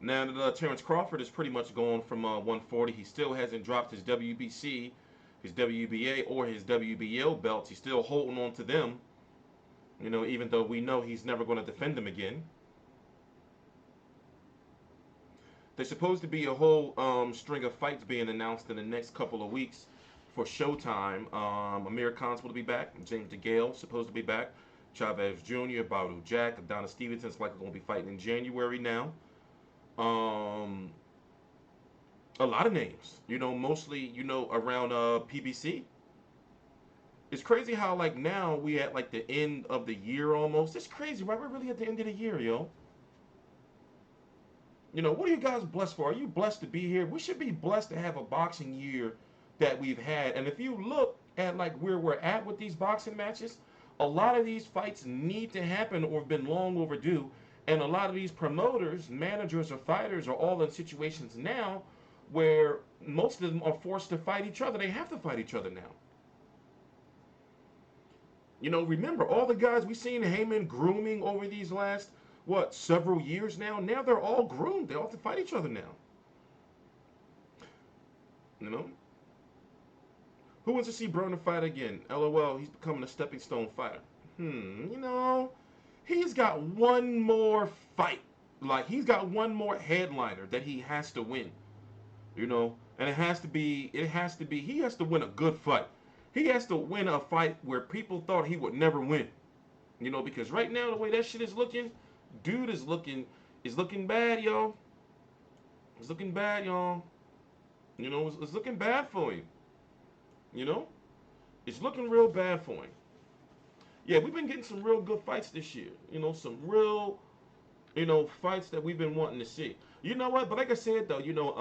Now that Terrence Crawford is pretty much gone from 140, he still hasn't dropped his WBC, his WBA, or his WBO belts. He's still holding on to them. You know, even though we know he's never going to defend them again. There's supposed to be a whole string of fights being announced in the next couple of weeks for Showtime. Amir Khan's supposed to be back. James DeGale supposed to be back. Chavez Jr., Badu Jack, Adonis Stevenson's likely going to be fighting in January now. A lot of names, you know, mostly, you know, around PBC. It's crazy how, like, now we at, like, the end of the year almost. It's crazy, right? We're really at the end of the year, yo. You know, what are you guys blessed for? Are you blessed to be here? We should be blessed to have a boxing year that we've had. And if you look at, like, where we're at with these boxing matches, a lot of these fights need to happen or have been long overdue. And a lot of these promoters, managers, or fighters are all in situations now where most of them are forced to fight each other. They have to fight each other now. You know, remember, all the guys we've seen Heyman grooming over these last, several years now? Now they're all groomed. They all have to fight each other now. You know? Who wants to see Broner fight again? LOL, he's becoming a stepping stone fighter. You know, he's got one more fight. Like, he's got one more headliner that he has to win. You know? And he has to win a good fight. He has to win a fight where people thought he would never win. You know, because right now, the way that shit is looking, dude is looking bad, yo. It's looking bad, y'all. You know, it's looking bad for him. You know? It's looking real bad for him. Yeah, we've been getting some real good fights this year. You know, some real, you know, fights that we've been wanting to see. You know what? But like I said, though, you know,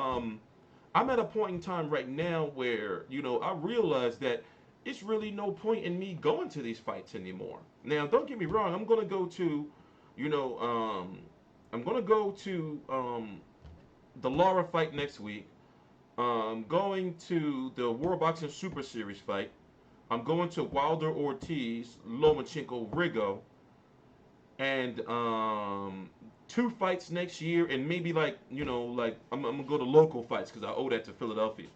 I'm at a point in time right now where, you know, I realize that it's really no point in me going to these fights anymore. Now, don't get me wrong. I'm going to go to, you know, the Lara fight next week. Going to the World Boxing Super Series fight. I'm going to Wilder Ortiz, Lomachenko, Rigondeaux, and 2 fights next year, and maybe, like, you know, like, I'm gonna go to local fights because I owe that to Philadelphia.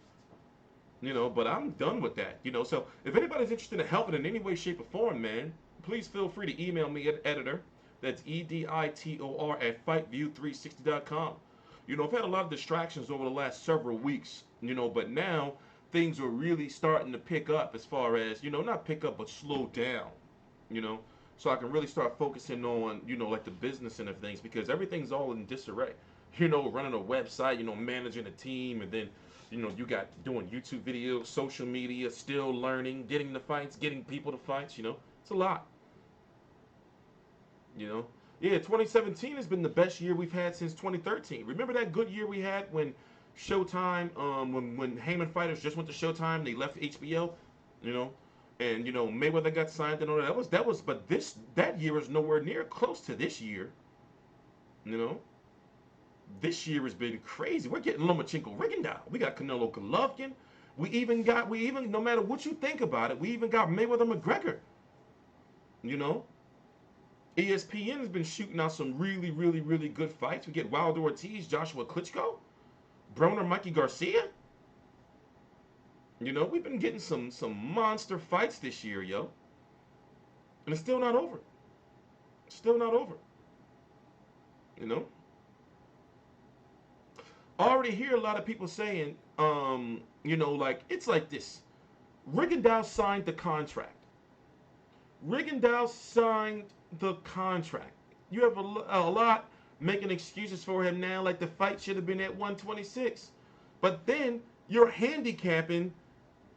You know, but I'm done with that. You know, so if anybody's interested in helping in any way, shape, or form, man, please feel free to email me at editor. That's EDITOR at FightView360.com. You know, I've had a lot of distractions over the last several weeks, you know, but now things are really starting to pick up as far as, you know, not pick up, but slow down, you know, so I can really start focusing on, you know, like the business and things, because everything's all in disarray. You know, running a website, you know, managing a team, and then, you know, you got doing YouTube videos, social media, still learning, getting the fights, getting people to fights, you know, it's a lot, you know. Yeah, 2017 has been the best year we've had since 2013. Remember that good year we had when Showtime, when Heyman fighters just went to Showtime, they left HBO, you know, and, you know, Mayweather got signed and all that. But that year is nowhere near close to this year, you know. This year has been crazy. We're getting Lomachenko, Rigondeaux. We got Canelo, Golovkin. We even, no matter what you think about it, we even got Mayweather, McGregor, you know. ESPN has been shooting out some really, really, really good fights. We get Wilder Ortiz, Joshua Klitschko, Broner, Mikey Garcia. You know, we've been getting some monster fights this year, yo. And it's still not over. It's still not over. You know? I already hear a lot of people saying, you know, like, it's like this. Rigondeaux signed the contract. Rigondeaux signed the contract. You have a lot making excuses for him now, like the fight should have been at 126. But then you're handicapping.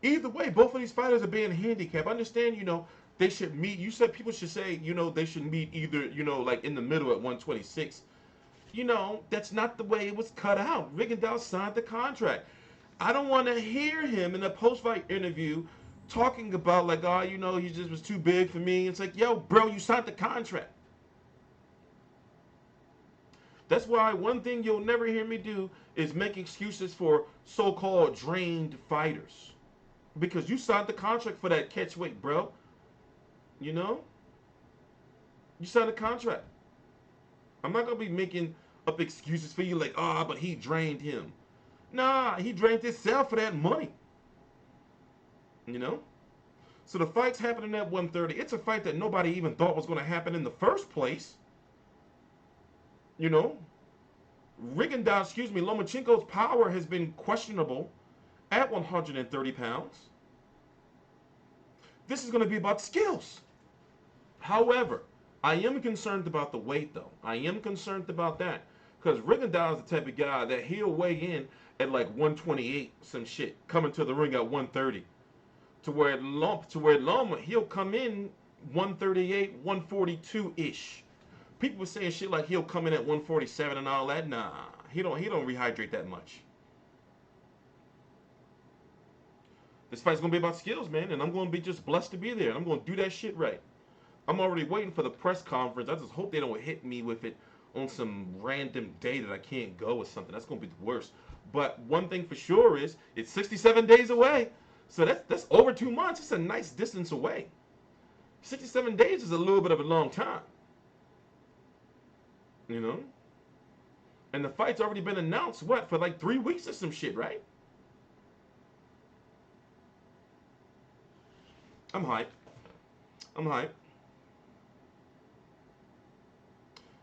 Either way, both of these fighters are being handicapped. I understand, they should meet. You said people should say, they should meet either, like in the middle at 126. That's not the way it was cut out. Rigondeaux signed the contract. I don't want to hear him in a post-fight interview talking about like, oh, he just was too big for me. It's like, yo, bro, you signed the contract. That's why one thing you'll never hear me do is make excuses for so-called drained fighters. Because you signed the contract for that catch weight, bro. You signed a contract. I'm not going to be making up excuses for you like, but he drained him. Nah, he drained himself for that money. So the fight's happening at 130. It's a fight that nobody even thought was going to happen in the first place. Lomachenko's power has been questionable at 130 pounds. This is going to be about skills. However, I am concerned about the weight, though. I am concerned about that. Because Rigondeaux is the type of guy that he'll weigh in at like 128, some shit, coming to the ring at 130. To where Loma, he'll come in 138, 142-ish. People were saying shit like he'll come in at 147 and all that. Nah, he don't rehydrate that much. This fight's gonna be about skills, man, and I'm gonna be just blessed to be there. And I'm gonna do that shit right. I'm already waiting for the press conference. I just hope they don't hit me with it on some random day that I can't go or something. That's gonna be the worst. But one thing for sure is it's 67 days away. So that's over 2 months. It's a nice distance away. 67 days is a little bit of a long time. And the fight's already been announced, for like 3 weeks or some shit, right? I'm hyped. I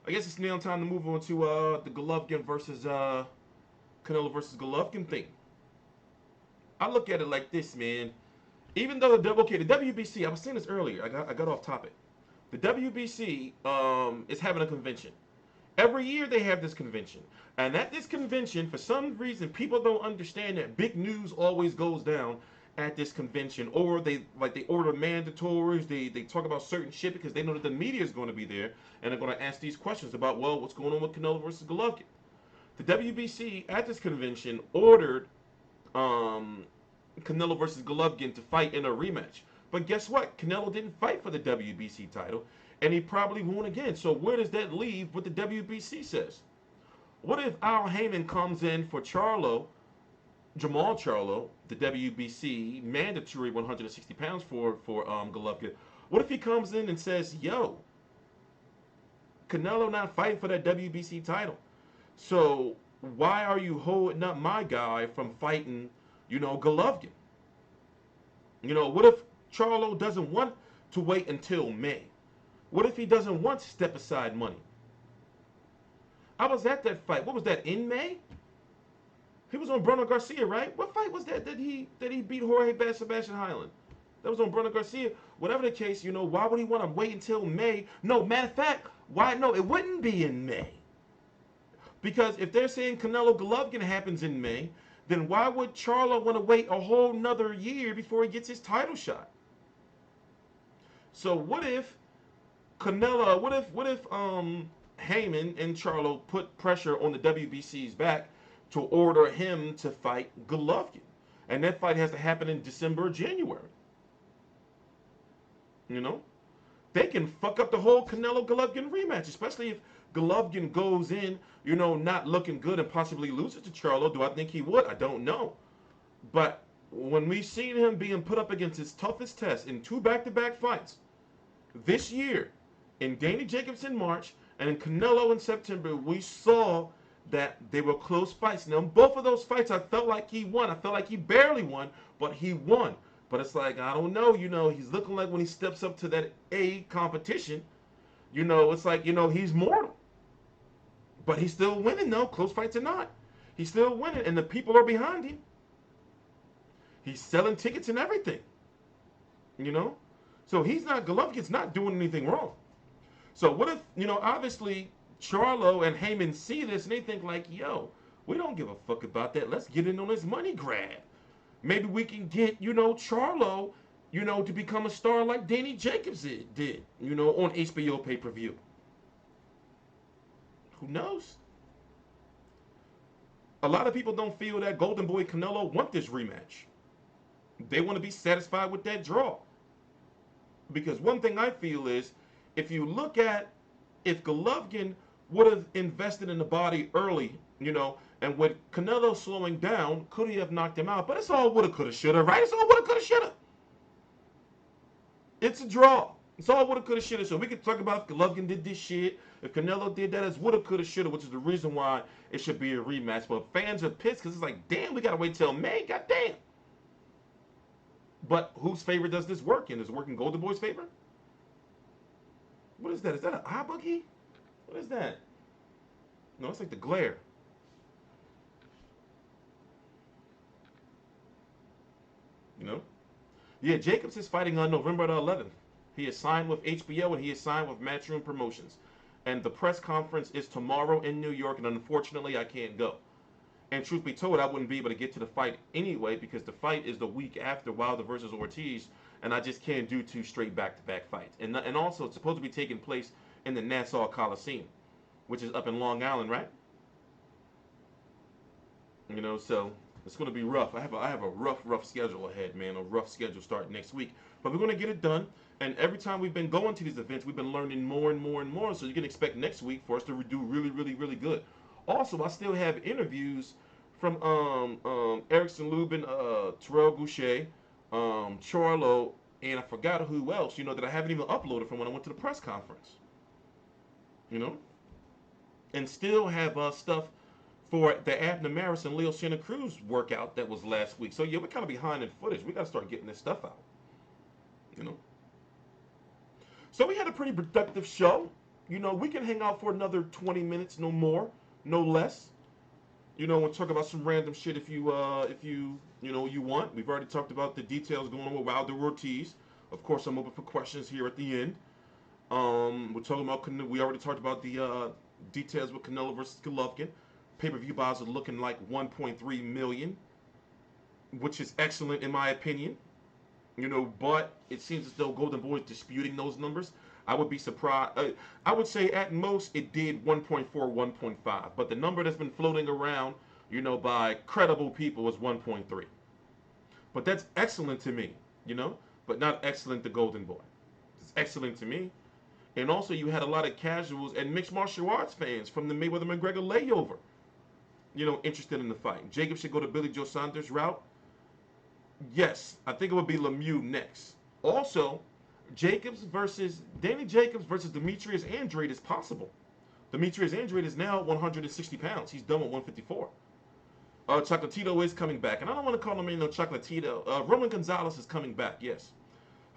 guess it's now time to move on to the Golovkin versus Canelo versus Golovkin thing. I look at it like this, man. Even though the WBC, I was saying this earlier. I got off topic. The WBC is having a convention. Every year they have this convention. And at this convention, for some reason, people don't understand that big news always goes down at this convention. Or they order mandatories. They talk about certain shit because they know that the media is going to be there. And they're going to ask these questions about, well, what's going on with Canelo versus Golovkin. The WBC at this convention ordered Canelo versus Golovkin to fight in a rematch. But guess what? Canelo didn't fight for the WBC title. And he probably won't again. So where does that leave what the WBC says? What if Al Heyman comes in for Jamal Charlo, the WBC mandatory 160 pounds for Golovkin? What if he comes in and says, yo, Canelo not fighting for that WBC title. So why are you holding up my guy from fighting, Golovkin? What if Charlo doesn't want to wait until May? What if he doesn't want to step aside money? I was at that fight. What was that, in May? He was on Bruno Garcia, right? What fight was that he beat Jorge Sebastian Highland? That was on Bruno Garcia. Whatever the case, why would he want to wait until May? No, matter of fact, why? No, it wouldn't be in May. Because if they're saying Canelo Golovkin happens in May, then why would Charlo want to wait a whole nother year before he gets his title shot? So what if Canelo, what if Heyman and Charlo put pressure on the WBC's back to order him to fight Golovkin? And that fight has to happen in December or January. They can fuck up the whole Canelo-Golovkin rematch, especially if Golovkin goes in, not looking good and possibly loses to Charlo. Do I think he would? I don't know. But when we've seen him being put up against his toughest test in 2 back-to-back fights this year, in Danny Jacobs in March and in Canelo in September, we saw that they were close fights. Now, in both of those fights, I felt like he won. I felt like he barely won, but he won. But it's like, I don't know, he's looking like when he steps up to that A competition, it's like, he's mortal. But he's still winning, though, close fights or not. He's still winning, and the people are behind him. He's selling tickets and everything, So Golovkin's not doing anything wrong. So what if, obviously, Charlo and Heyman see this and they think like, yo, we don't give a fuck about that. Let's get in on this money grab. Maybe we can get, Charlo, to become a star like Danny Jacobs did, on HBO pay-per-view. Who knows? A lot of people don't feel that Golden Boy Canelo want this rematch. They want to be satisfied with that draw. Because one thing I feel is, if you look at, if Golovkin would have invested in the body early, and with Canelo slowing down, could he have knocked him out? But it's all woulda, coulda, shoulda, right? It's all woulda, coulda, shoulda. It's a draw. It's all woulda, coulda, shoulda. So we could talk about if Golovkin did this shit, if Canelo did that, it's woulda, coulda, shoulda, which is the reason why it should be a rematch. But fans are pissed because it's like, damn, we gotta wait till May. Goddamn. But whose favor does this work in? Does it work in Golden Boy's favor? What is that? Is that an eye buggy? What is that? No, it's like the glare. Yeah, Jacobs is fighting on November the 11th. He is signed with HBO and he is signed with Matchroom Promotions. And the press conference is tomorrow in New York, and unfortunately I can't go. And truth be told, I wouldn't be able to get to the fight anyway because the fight is the week after Wilder versus Ortiz, and I just can't do 2 straight back-to-back fights. And also, it's supposed to be taking place in the Nassau Coliseum, which is up in Long Island, right? So it's going to be rough. I have a rough schedule ahead, man. A rough schedule starting next week. But we're going to get it done. And every time we've been going to these events, we've been learning more and more and more. So you can expect next week for us to do really, really, really good. Also, I still have interviews from Erickson Lubin, Terrell Boucher, Charlo, and I forgot who else, that I haven't even uploaded from when I went to the press conference. And still have stuff for the Abner Maris and Leo Santa Cruz workout that was last week. So, yeah, we're kind of behind in footage. We got to start getting this stuff out. So we had a pretty productive show. We can hang out for another 20 minutes, no more, no less. And talk about some random shit if you want. We've already talked about the details going on with Wilder Ortiz. Of course, I'm open for questions here at the end. We're talking about, we already talked about the details with Canelo versus Golovkin. Pay-per-view buys are looking like 1.3 million, which is excellent in my opinion. But it seems as though Golden Boy is disputing those numbers. I would be surprised. I would say at most it did 1.4, 1.5. But the number that's been floating around, by credible people is 1.3. But that's excellent to me, but not excellent to Golden Boy. It's excellent to me. And also you had a lot of casuals and mixed martial arts fans from the Mayweather-McGregor layover, interested in the fight. Jacob should go to Billy Joe Saunders' route. Yes, I think it would be Lemieux next. Also, Danny Jacobs versus Demetrius Andrade is possible. Demetrius Andrade is now 160 pounds. He's done with 154. Chocolatito is coming back. And I don't want to call him Chocolatito. Roman Gonzalez is coming back, yes.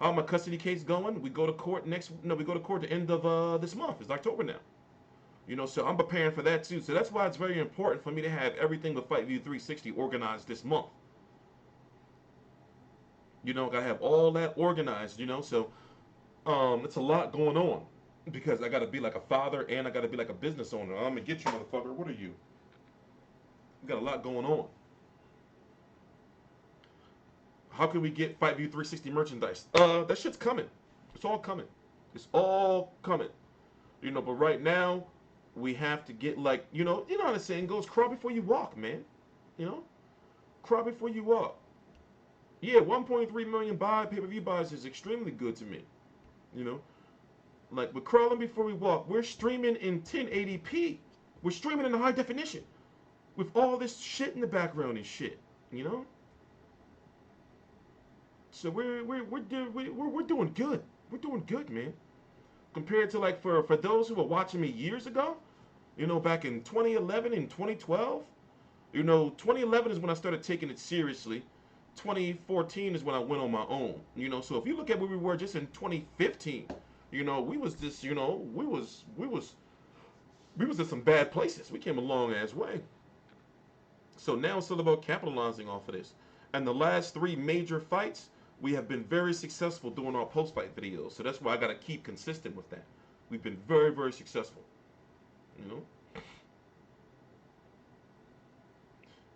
How my custody case going? We go to court the end of this month. It's October now. So I'm preparing for that too. So that's why it's very important for me to have everything with Fight View 360 organized this month. Gotta have all that organized, so it's a lot going on because I gotta be like a father and I gotta be like a business owner. I'm gonna get you, motherfucker. What are you? We got a lot going on. How can we get Fight View 360 merchandise? That shit's coming. It's all coming. It's all coming. But right now we have to get like, you know how the saying goes, crawl before you walk, man. Crawl before you walk. Yeah, 1.3 million pay-per-view buys is extremely good to me. Like we're crawling before we walk. We're streaming in 1080p. We're streaming in high definition with all this shit in the background and shit. So we're doing good. We're doing good, man. Compared to like for those who were watching me years ago, back in 2011 and 2012. 2011 is when I started taking it seriously. 2014 is when I went on my own. So if you look at where we were just in 2015, we was just, we was in some bad places. We came a long ass way. So now it's all about capitalizing off of this. And the last 3 major fights, we have been very successful doing our post-fight videos. So that's why I got to keep consistent with that. We've been very, very successful. You know.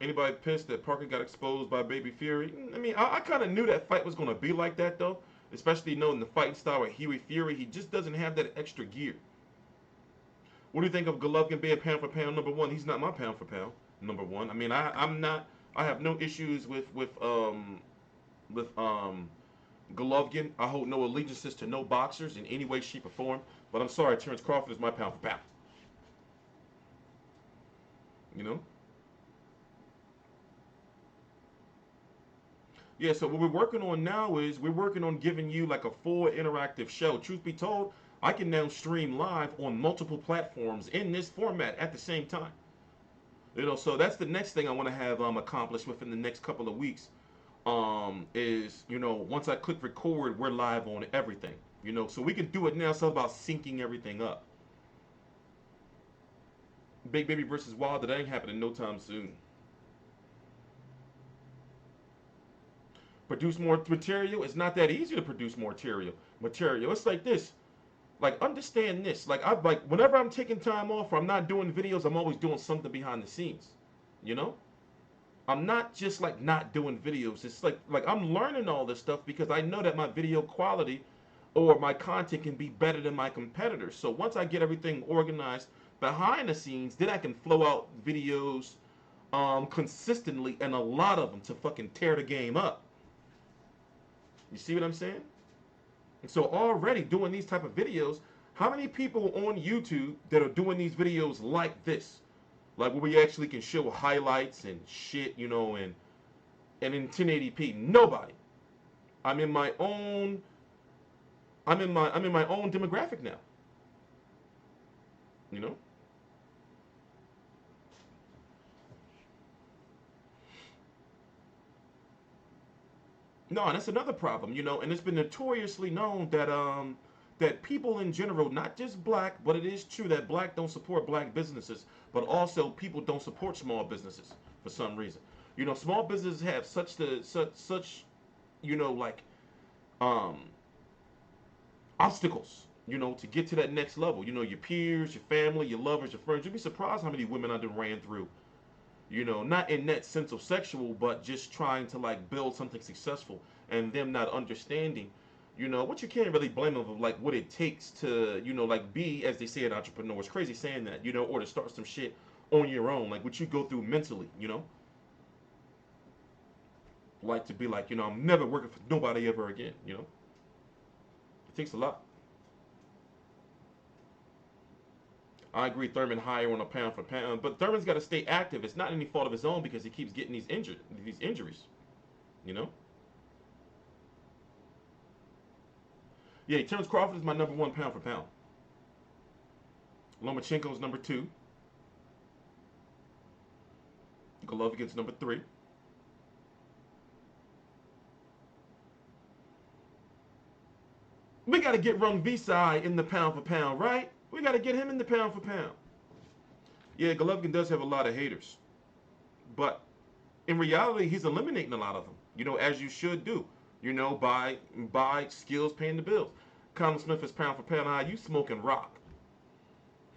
Anybody pissed that Parker got exposed by Baby Fury? I mean, I kind of knew that fight was going to be like that, though. Especially knowing the fighting style with Huey Fury. He just doesn't have that extra gear. What do you think of Golovkin being pound for pound number one? He's not my pound for pound number one. I mean, I'm not. I have no issues with Golovkin. I hold no allegiances to no boxers in any way, shape, or form. But I'm sorry, Terrence Crawford is my pound for pound. You know? Yeah, so what we're working on now is we're working on giving you like a full interactive show. Truth be told, I can now stream live on multiple platforms in this format at the same time. You know, so that's the next thing I want to have accomplished within the next couple of weeks. Is, you know, once I click record, we're live on everything. You know, so we can do it now. It's all about syncing everything up. Big Baby versus Wilder, that ain't happening no time soon. Produce more material. It's not that easy to produce more material. It's like this. Like, understand this. Like whenever I'm taking time off or I'm not doing videos, I'm always doing something behind the scenes. You know? I'm not just like not doing videos. It's like I'm learning all this stuff because I know that my video quality or my content can be better than my competitors. So once I get everything organized behind the scenes, then I can flow out videos consistently, and a lot of them to fucking tear the game up. You see what I'm saying? And so already doing these type of videos, how many people on YouTube that are doing these videos like this? Like where we actually can show highlights and shit, you know, and in 1080p. Nobody. I'm in my own demographic now. You know? No, and that's another problem, you know, and it's been notoriously known that that people in general, not just black, but it is true that black don't support black businesses, but also people don't support small businesses for some reason. You know, small businesses have such you know, like um obstacles, you know, to get to that next level. You know, your peers, your family, your lovers, your friends. You'd be surprised how many women I done ran through. You know, not in that sense of sexual, but just trying to like build something successful and them not understanding, you know, what you can't really blame them of like what it takes to, you know, like be, as they say, an entrepreneur. It's crazy saying that, you know, or to start some shit on your own, like what you go through mentally, you know? Like to be like, you know, I'm never working for nobody ever again, you know? It takes a lot. I agree, Thurman higher on a pound for pound, but Thurman's got to stay active. It's not any fault of his own because he keeps getting these injuries, you know. Yeah, Terrence Crawford is my number one pound for pound. Lomachenko's number two. Golovkin's number three. We got to get Rung Visai in the pound for pound, right? We got to get him in the pound for pound. Yeah, Golovkin does have a lot of haters. But in reality, he's eliminating a lot of them. You know, as you should do. You know, by skills paying the bills. Conor Smith is pound for pound. How you smoking rock?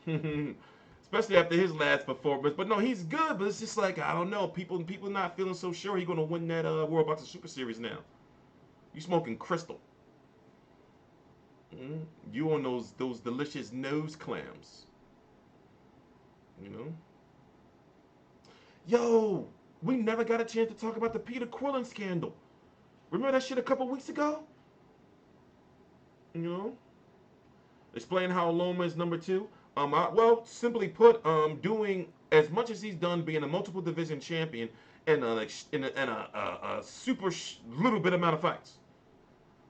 Especially after his last performance. But no, he's good. But it's just like, I don't know. People not feeling so sure he's going to win that World Boxing Super Series now. You smoking crystal. You on those delicious nose clams. You know? Yo, we never got a chance to talk about the Peter Quillen scandal. Remember that shit a couple weeks ago? You know? Explain how Loma is number two. Well, simply put, doing as much as he's done, being a multiple division champion and a super little bit amount of fights.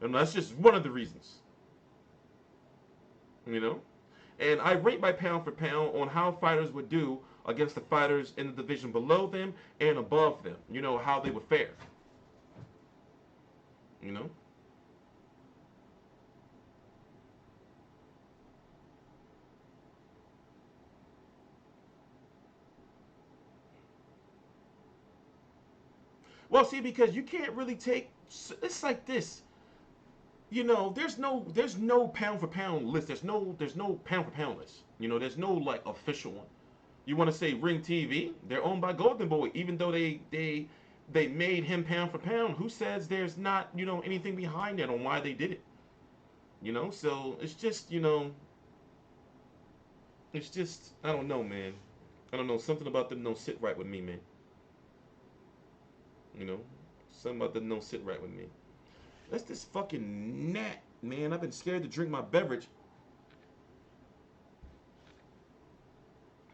And that's just one of the reasons. You know? And I rate my pound for pound on how fighters would do against the fighters in the division below them and above them. You know, how they would fare. You know? Well, see, because you can't really take... It's like this. you know, there's no pound for pound list. There's no pound for pound list. You know, there's no like official one. You want to say Ring TV? They're owned by Golden Boy, even though they made him pound for pound. Who says there's not, you know, anything behind that on why they did it? You know, so it's just, you know, it's just, I don't know, man. I don't know, something about them don't sit right with me, man. You know, something about them don't sit right with me. That's this fucking gnat, man. I've been scared to drink my beverage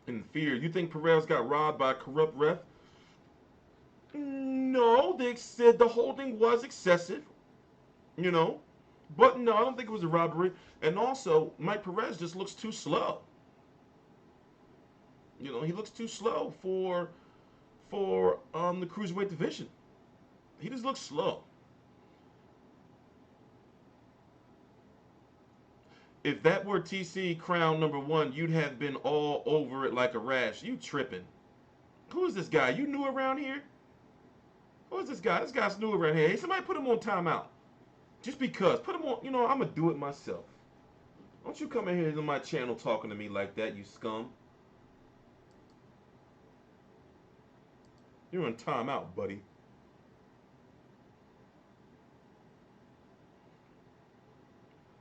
in fear. You think Perez got robbed by a corrupt ref? No, they said the holding was excessive, you know. But no, I don't think it was a robbery. And also, Mike Perez just looks too slow. You know, he looks too slow for the cruiserweight division. He just looks slow. If that were TC crown #1, you'd have been all over it like a rash. You tripping. Who is this guy? You new around here? Who is this guy? This guy's new around here. Hey, somebody put him on timeout. Just because. Put him on, you know, I'm going to do it myself. Don't you come in here to my channel talking to me like that, you scum. You're on timeout, buddy.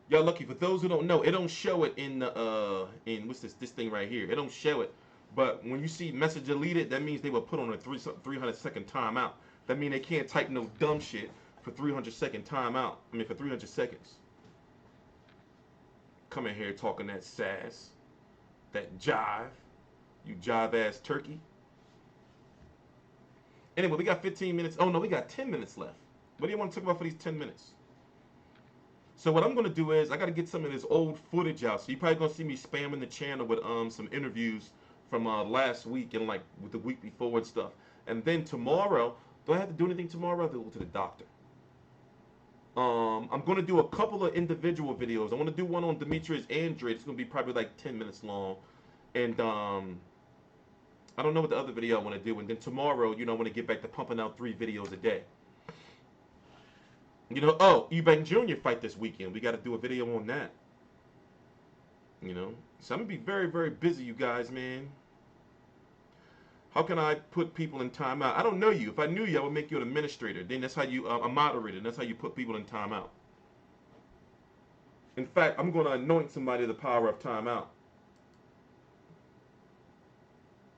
Y'all lucky. For those who don't know, it don't show it in the in what's this thing right here. It don't show it. But when you see message deleted, that means they were put on a 300-second timeout. That means they can't type no dumb shit for 300-second timeout. I mean for 300 seconds. Come in here talking that sass, that jive, you jive ass turkey. Anyway, we got 15 minutes. Oh no, we got 10 minutes left. What do you want to talk about for these 10 minutes? So what I'm gonna do is I gotta get some of this old footage out. So you're probably gonna see me spamming the channel with some interviews from last week and like with the week before and stuff. And then tomorrow, do I have to do anything tomorrow? I have to go to the doctor. I'm gonna do a couple of individual videos. I want to do one on Demetrius Andrade. It's gonna be probably like 10 minutes long, and I don't know what the other video I want to do. And then tomorrow, you know, I want to get back to pumping out 3 videos a day. You know, oh, Eubank Jr. fight this weekend. We got to do a video on that. You know, so I'm gonna be very, very busy, you guys, man. How can I put people in timeout? I don't know you. If I knew you, I would make you an administrator. Then that's how you, a moderator. That's how you put people in timeout. In fact, I'm going to anoint somebody the power of timeout.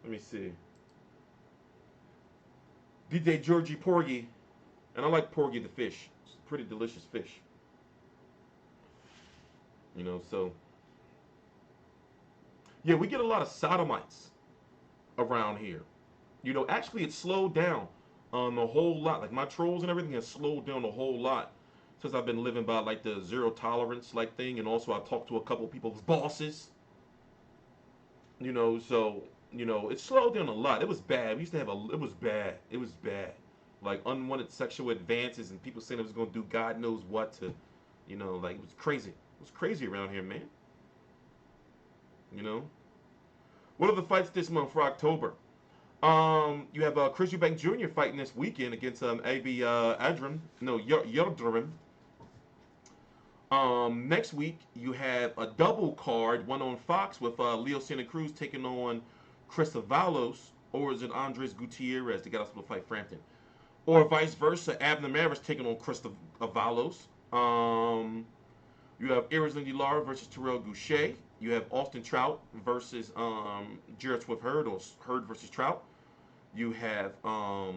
Let me see. DJ Georgie Porgy. And I like Porgy the fish. It's a pretty delicious fish. You know, so. Yeah, we get a lot of sodomites around here. You know, actually it's slowed down a whole lot. Like my trolls and everything has slowed down a whole lot since I've been living by like the zero tolerance like thing. And also I talked to a couple people's bosses. You know, so, you know, it slowed down a lot. It was bad. We used to have it was bad. It was bad. Like unwanted sexual advances and people saying it was going to do God knows what to, you know, like it was crazy. It was crazy around here, man. You know? What are the fights this month for October? You have Chris Eubank Jr. fighting this weekend against A.B. Adram. No, Yildirim. Next week, you have a double card, one on Fox with Leo Santa Cruz taking on Chris Avalos, or is it Andres Gutierrez? They got us to fight Frampton. Or vice versa, Abner Maris taking on Chris Avalos. You have Arizona Lara versus Terrell Goucher. You have Austin Trout versus Jarrett Swift Hurd, or Hurd versus Trout. You have Jermel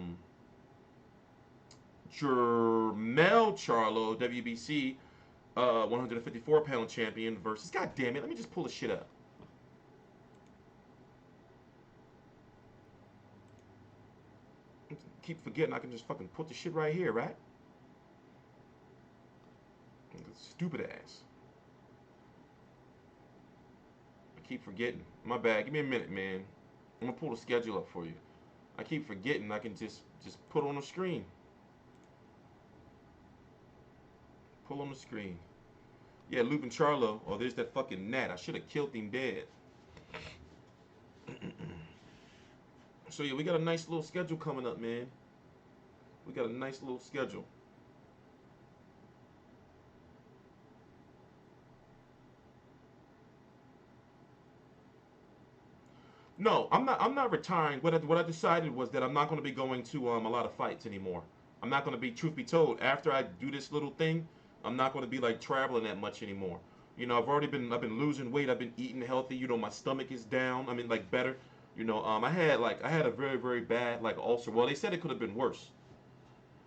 Charlo, WBC 154-pound champion versus, god damn it, let me just pull the shit up. Keep forgetting I can just fucking put the shit right here, right? Stupid ass. I keep forgetting. My bad. Give me a minute, man. I'm gonna pull the schedule up for you. I keep forgetting I can just put on the screen. Pull on the screen. Yeah, Lubin Charlo. Oh, there's that fucking gnat. I should have killed him dead. So yeah, we got a nice little schedule coming up, man. We got a nice little schedule. No, I'm not. I'm not retiring. What I decided was that I'm not going to be going to a lot of fights anymore. I'm not going to be. Truth be told, after I do this little thing, I'm not going to be like traveling that much anymore. I've been losing weight. I've been eating healthy. My stomach is down. I mean, like better. I had a very very bad like ulcer. Well, they said it could have been worse.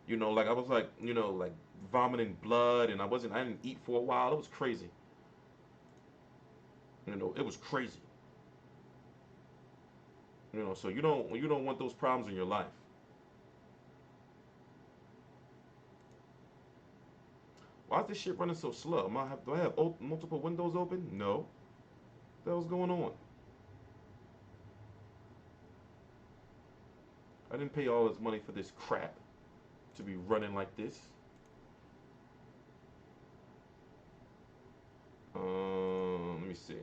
Like I was like like vomiting blood, and I didn't eat for a while. It was crazy. It was crazy. So you don't want those problems in your life. Why is this shit running so slow? Do I have multiple windows open? No. What the hell's going on? I didn't pay all this money for this crap to be running like this. Let me see.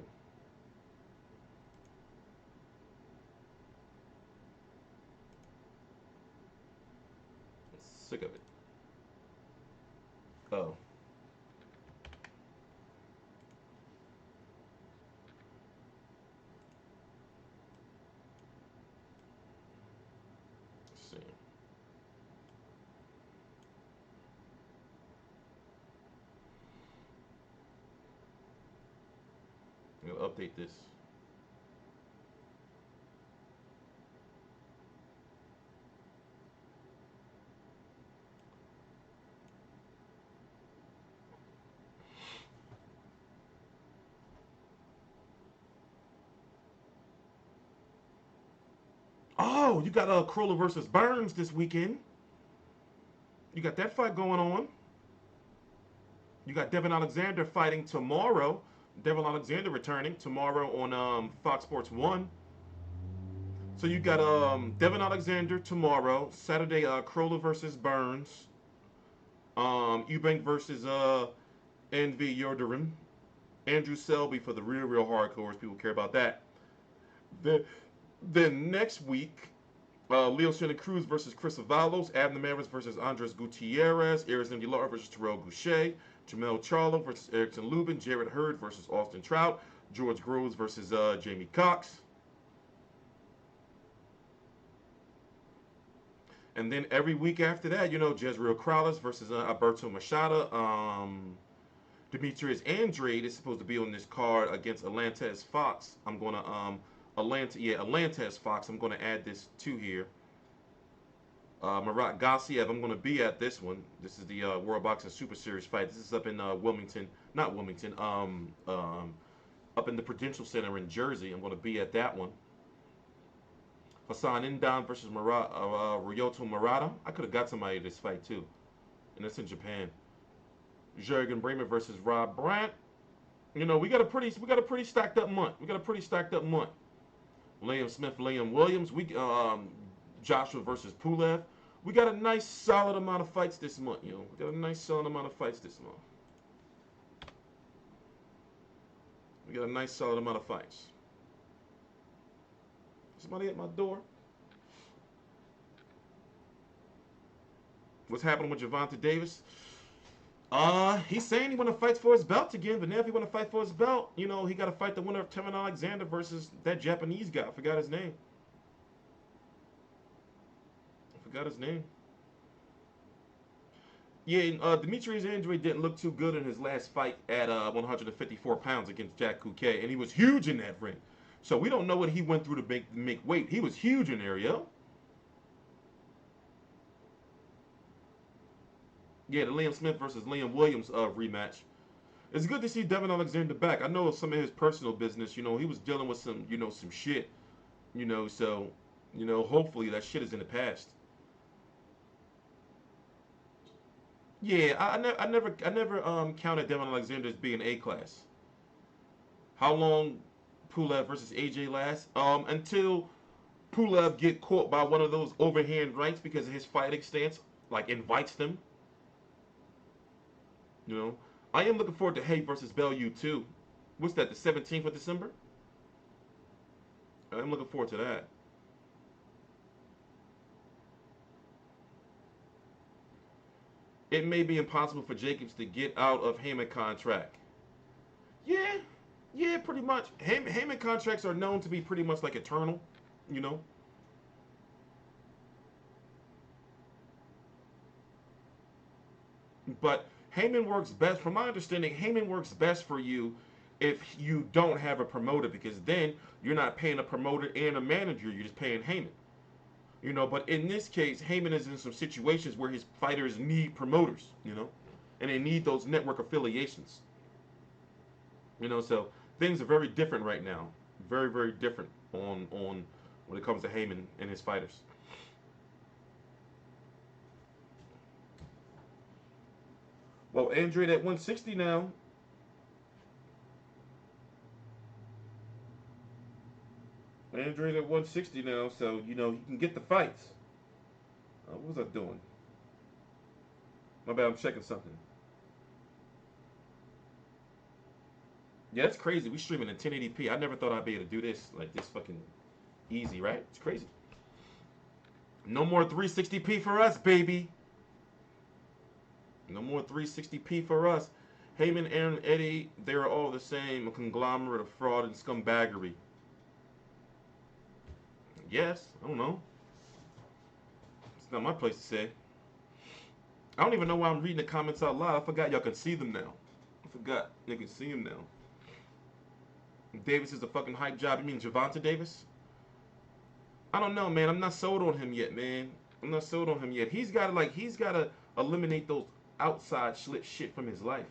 I'm sick of it. Oh. Let's see. I'm gonna update this. Oh, you got Cruller versus Burns this weekend. You got that fight going on. You got Devin Alexander fighting tomorrow. Devin Alexander returning tomorrow on Fox Sports 1. So you got Devin Alexander tomorrow. Saturday, Kroller versus Burns. Eubank versus Envy Yorderim. Andrew Selby for the real hardcores. People care about that. Then next week, Leo Santa Cruz versus Chris Avalos, Abner Maris versus Andres Gutierrez, Arizona Lara versus Terrell Boucher, Jamel Charlo versus Erickson Lubin, Jared Hurd versus Austin Trout, George Groves versus Jamie Cox. And then every week after that, Jezreel Crowlers versus Alberto Machado. Demetrius Andrade is supposed to be on this card against Atlantes Fox. I'm gonna Atlantes Fox. I'm gonna add this to here. Marat Gassiev, I'm going to be at this one. This is the World Boxing Super Series fight. This is up in Wilmington, not Wilmington, up in the Prudential Center in Jersey. I'm going to be at that one. Hassan Indan versus Ryoto Murata. I could have got somebody to this fight too, and that's in Japan. Jurgen Bremer versus Rob Brandt. We got a pretty stacked up month. Liam Smith, Liam Williams. Joshua versus Pulev. We got a nice solid amount of fights this month, We got a nice solid amount of fights this month. Somebody at my door. What's happening with Gervonta Davis? He's saying he want to fight for his belt again, but now if he want to fight for his belt, he got to fight the winner of Tevin Alexander versus that Japanese guy. I forgot his name. Yeah, Demetrius Andrade didn't look too good in his last fight at 154 pounds against Jack Couquet, and he was huge in that ring. So we don't know what he went through to make weight. He was huge in there, yo. Yeah, the Liam Smith versus Liam Williams rematch. It's good to see Devin Alexander back. I know some of his personal business. He was dealing with some shit. So, hopefully that shit is in the past. Yeah, I never counted Devin Alexander as being A class. How long Pulev versus AJ lasts? Until Pulev get caught by one of those overhand rights because of his fighting stance, like invites them. I am looking forward to Hay versus Bellew too. What's that? The 17th of December. I'm looking forward to that. It may be impossible for Jacobs to get out of Haymon contract. Yeah, Yeah, pretty much. Heyman contracts are known to be pretty much like eternal, you know. But Heyman works best, from my understanding, Heyman works best for you if you don't have a promoter, because then you're not paying a promoter and a manager, you're just paying Heyman. You know, but in this case, Heyman is in some situations where his fighters need promoters, you know, and they need those network affiliations. You know, so things are very different right now. Very, very different on when it comes to Heyman and his fighters. Well, Andre at 160 now. Andre's at 160 now, so you know he can get the fights. What was I doing? My bad, I'm checking something. Yeah, that's crazy. We streaming in 1080p. I never thought I'd be able to do this like this fucking easy, right? It's crazy. No more 360p for us, baby. No more 360p for us. Heyman, Aaron, Eddie, they're all the same. A conglomerate of fraud and scumbaggery. Yes, I don't know. It's not my place to say. I don't even know why I'm reading the comments out loud. I forgot y'all can see them now. I forgot. You can see them now. Davis is a fucking hype job. You mean Gervonta Davis? I don't know, man. I'm not sold on him yet, man. I'm not sold on him yet. He's gotta eliminate those outside shit from his life.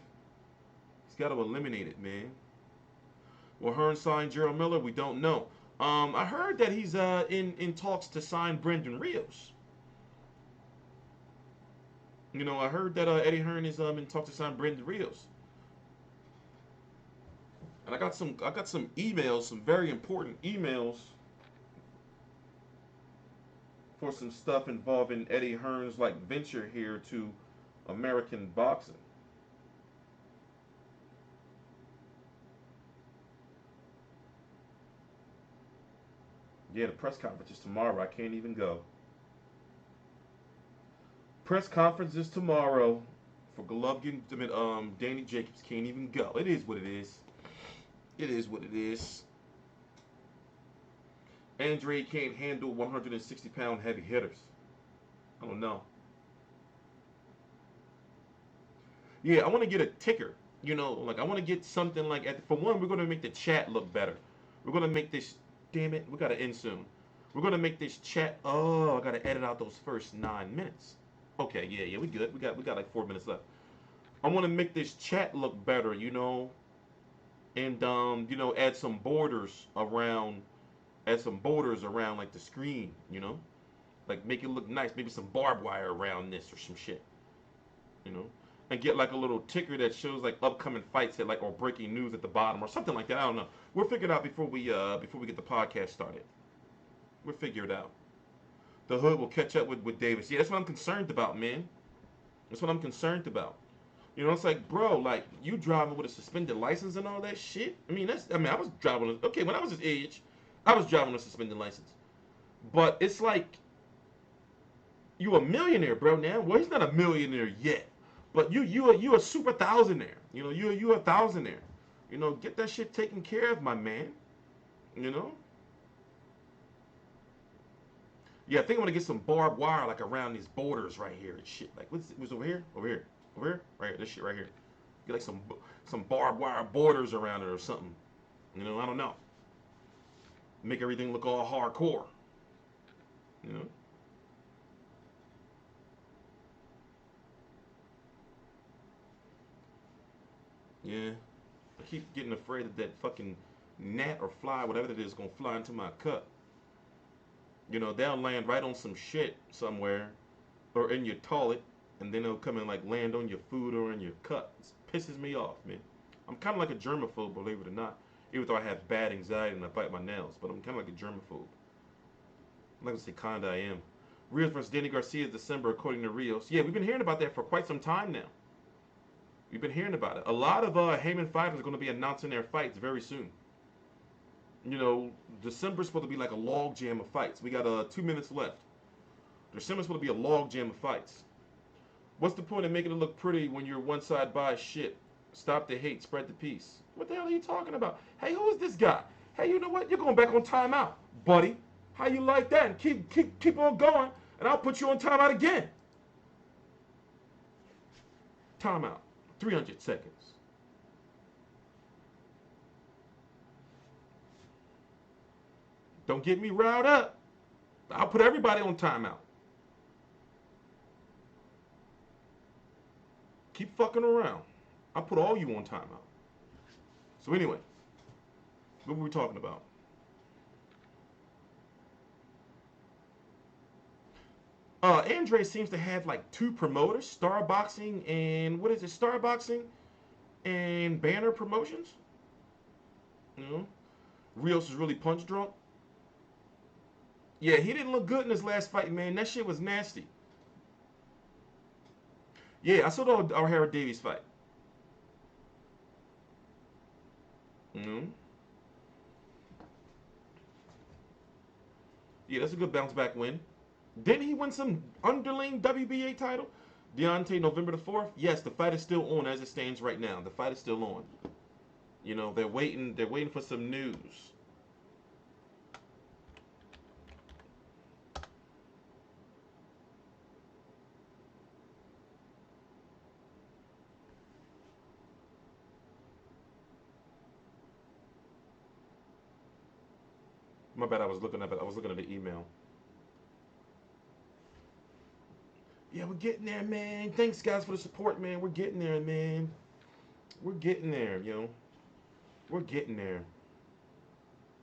He's gotta eliminate it, man. Will Hearn sign Gerald Miller? We don't know. I heard that he's in talks to sign Brendan Rios. You know, I heard that Eddie Hearn is in talks to sign Brendan Rios. And I got some emails, some very important emails for some stuff involving Eddie Hearn's like venture here to American boxing. Yeah, the press conference is tomorrow. I can't even go. Press conference is tomorrow for Golovkin. Danny Jacobs can't even go. It is what it is. It is what it is. Andre can't handle 160-pound heavy hitters. I don't know. Yeah, I want to get a ticker. You know, like I want to get something like, for one, we're going to make the chat look better. We're going to make this, damn it, we got to end soon. We're going to make this chat, I got to edit out those first 9 minutes. Okay, yeah, we good. We got like 4 minutes left. I want to make this chat look better, you know, and you know, add some borders around like the screen, you know, like make it look nice. Maybe some barbed wire around this or some shit, you know, and get like a little ticker that shows like upcoming fights at like or breaking news at the bottom or something like that. I don't know. We'll figure it out before we get the podcast started. We'll figure it out. The hood will catch up with Davis. Yeah, that's what I'm concerned about, man. That's what I'm concerned about. You know, it's like, bro, like, you driving with a suspended license and all that shit? I mean, I was driving, okay, when I was his age, I was driving a suspended license. But it's like, you a millionaire, bro, now. Well, he's not a millionaire yet. But you a super thousandaire. You know, you a thousandaire. You know, get that shit taken care of, my man. You know? Yeah, I think I'm gonna get some barbed wire like around these borders right here and shit. Like what's over here? Over here. Over here? Right here. This shit right here. Get like some barbed wire borders around it or something. You know, I don't know. Make everything look all hardcore. You know? Yeah. I keep getting afraid that that fucking gnat or fly, whatever it is, gonna fly into my cup. You know, they'll land right on some shit somewhere or in your toilet, and then they'll come and like land on your food or in your cup. It pisses me off, man. I'm kind of like a germaphobe, believe it or not. Even though I have bad anxiety and I bite my nails, but I'm kind of like a germaphobe. I'm not gonna say kinda, I am. Rios versus Danny Garcia December, according to Rios. Yeah, we've been hearing about that for quite some time now. We've been hearing about it. A lot of Heyman fighters are going to be announcing their fights very soon. You know, December's supposed to be like a log jam of fights. We got 2 minutes left. December's supposed to be a log jam of fights. What's the point of making it look pretty when your one side buys shit? Stop the hate, spread the peace. What the hell are you talking about? Hey, who is this guy? Hey, you know what? You're going back on timeout, buddy. How you like that? And keep on going, and I'll put you on timeout again. Timeout. 300 seconds. Don't get me riled up. I'll put everybody on timeout. Keep fucking around. I'll put all you on timeout. So anyway, what were we talking about? Andre seems to have like 2 promoters, Star Boxing and what is it? Star Boxing and Banner Promotions. You know, Rios is really punch drunk. Yeah, he didn't look good in his last fight, man. That shit was nasty. Yeah, I saw the O'Hara Davies fight. Yeah, that's a good bounce back win. Didn't he win some underling WBA title? Deontay, November the 4th? Yes, the fight is still on as it stands right now. The fight is still on. You know, they're waiting for some news. My bad, I was looking at the email. Yeah, we're getting there, man. Thanks, guys, for the support, man. We're getting there, man. We're getting there, you know. We're getting there.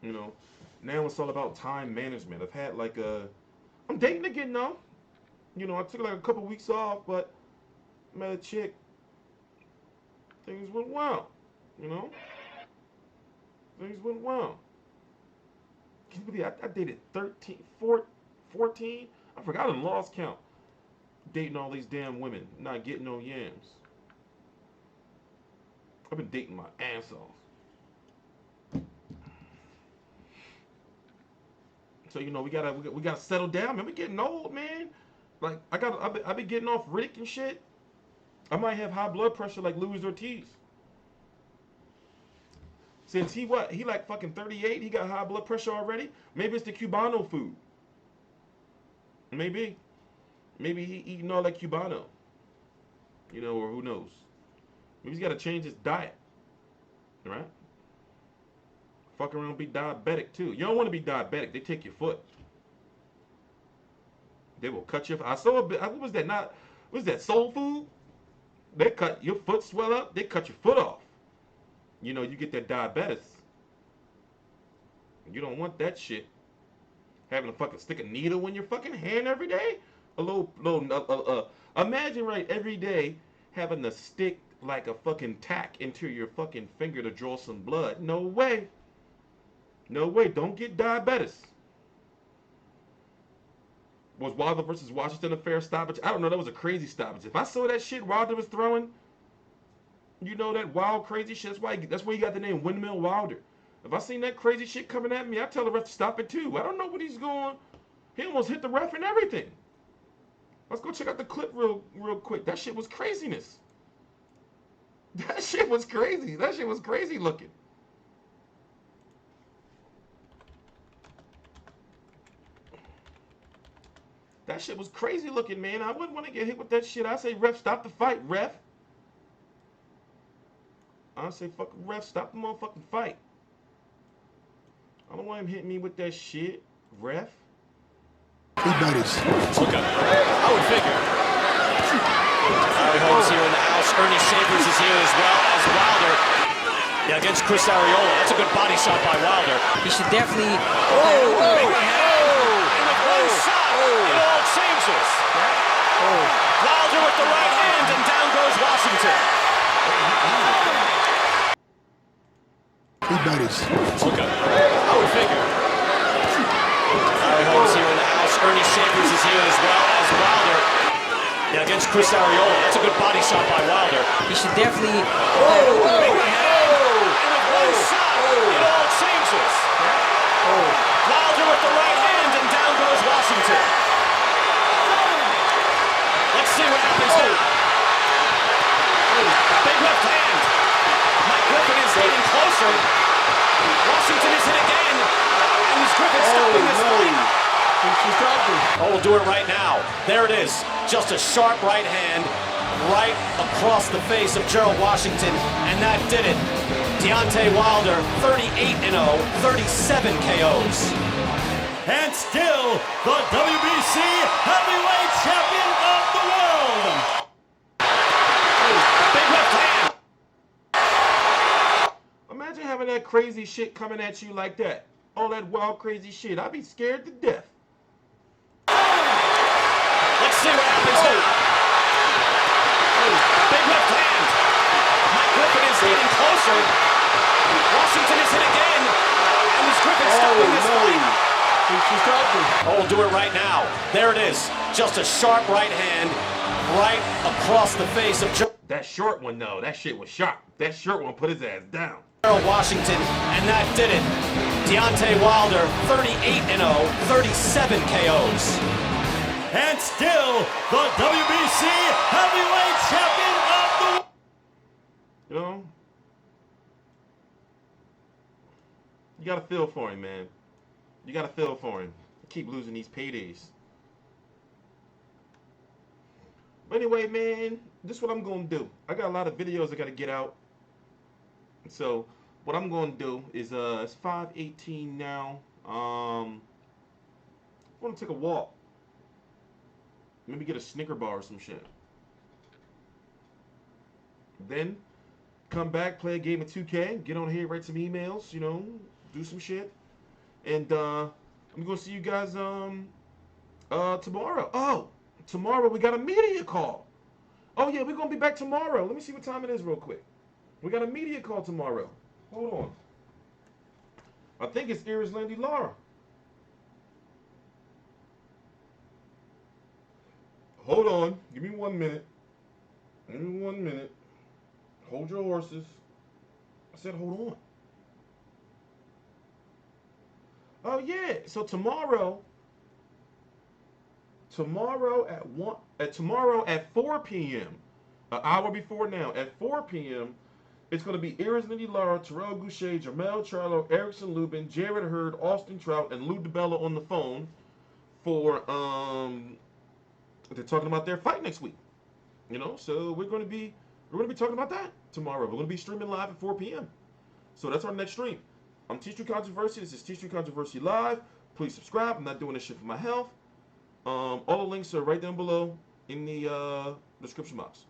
You know, now it's all about time management. I've had like I'm dating again now. You know, I took like a couple weeks off, but I met a chick. Things went well, you know. Things went well. Can you believe I dated 14? I forgot I lost count. Dating all these damn women, not getting no yams. I've been dating my ass off. So you know we gotta settle down, man. We getting old, man. Like I've been getting off Riddick and shit. I might have high blood pressure like Luis Ortiz. Since he like fucking 38, he got high blood pressure already. Maybe it's the Cubano food. Maybe he eating all that Cubano. You know, or who knows. Maybe he's got to change his diet. Right? Fuck around and be diabetic too. You don't want to be diabetic. They take your foot. They will cut your foot. I saw a bit. What was that? What was that? Soul Food? They cut your foot, swell up. They cut your foot off. You know, you get that diabetes. You don't want that shit. Having to fucking stick a needle in your fucking hand every day? Imagine, right, every day having to stick like a fucking tack into your fucking finger to draw some blood. No way. No way. Don't get diabetes. Was Wilder versus Washington a fair stoppage? I don't know. That was a crazy stoppage. If I saw that shit Wilder was throwing, you know, that wild crazy shit. That's why you got the name Windmill Wilder. If I seen that crazy shit coming at me, I tell the ref to stop it too. I don't know what he's going. He almost hit the ref and everything. Let's go check out the clip real quick. That shit was craziness. That shit was crazy. That shit was crazy looking. That shit was crazy looking, man. I wouldn't want to get hit with that shit. I say, ref, stop the fight, ref. I say, fucking ref, stop the motherfucking fight. I don't want him hitting me with that shit, ref. He buddies. Okay. I would figure. Harry Holmes here in the house. Ernie Sabers is here as well as Wilder. Yeah, against Chris Arreola. That's a good body shot by Wilder. He should definitely. It all changes. Wilder with the right hand, and down goes Washington. He buddies. Okay. I would figure. Harry Holmes here in the house. Ernie Sabers is here as well as Wilder. Yeah, against Chris Arreola. That's a good body shot by Wilder. He should definitely. It all changes. Wilder with the right hand, and down goes Washington. Let's see what happens now. Big left hand. closer. Washington is hit again. And is Griffin stopping this fight? Oh, we'll do it right now. There it is. Just a sharp right hand right across the face of Gerald Washington, and that did it. Deontay Wilder, 38-0, 37 KOs. And still the WBC heavyweight champion of the world. Big left hand. Imagine having that crazy shit coming at you like that. All that wild, crazy shit. I'd be scared to death. Let's see what happens now. Big left hand. Mike Griffin is getting closer. Washington is hit again. And is Griffin stopping this fight? Oh, we'll do it right now. There it is. Just a sharp right hand right across the face of Gerald. That short one, though, that shit was sharp. That short one put his ass down. Washington, and that did it. Deontay Wilder, 38-0, 37 KOs. And still the WBC heavyweight champion of the world. You know, you gotta feel for him, man. You gotta feel for him. Keep losing these paydays. But anyway, man, this is what I'm gonna do. I got a lot of videos I gotta get out. So what I'm gonna do is it's 5:18 now. I wanna take a walk. Maybe get a Snicker bar or some shit. Then come back, play a game of 2K, get on here, write some emails, you know, do some shit. And I'm gonna see you guys tomorrow. Oh, tomorrow we got a media call. Oh yeah, we're gonna be back tomorrow. Let me see what time it is real quick. We got a media call tomorrow. Hold on. I think it's Iris Landy Lara. Hold on. Give me 1 minute. Give me 1 minute. Hold your horses. I said hold on. Oh yeah. So tomorrow at 4 p.m. An hour before now, at 4 p.m., it's going to be Iris Landy Lara, Terrell Goucher, Jermell Charlo, Erickson Lubin, Jared Hurd, Austin Trout, and Lou DiBella on the phone for they're talking about their fight next week. You know, so we're going to be talking about that tomorrow. We're going to be streaming live at 4 p.m. So that's our next stream. I'm T-Street Controversy. This is T-Street Controversy Live. Please subscribe. I'm not doing this shit for my health. All the links are right down below in the description box.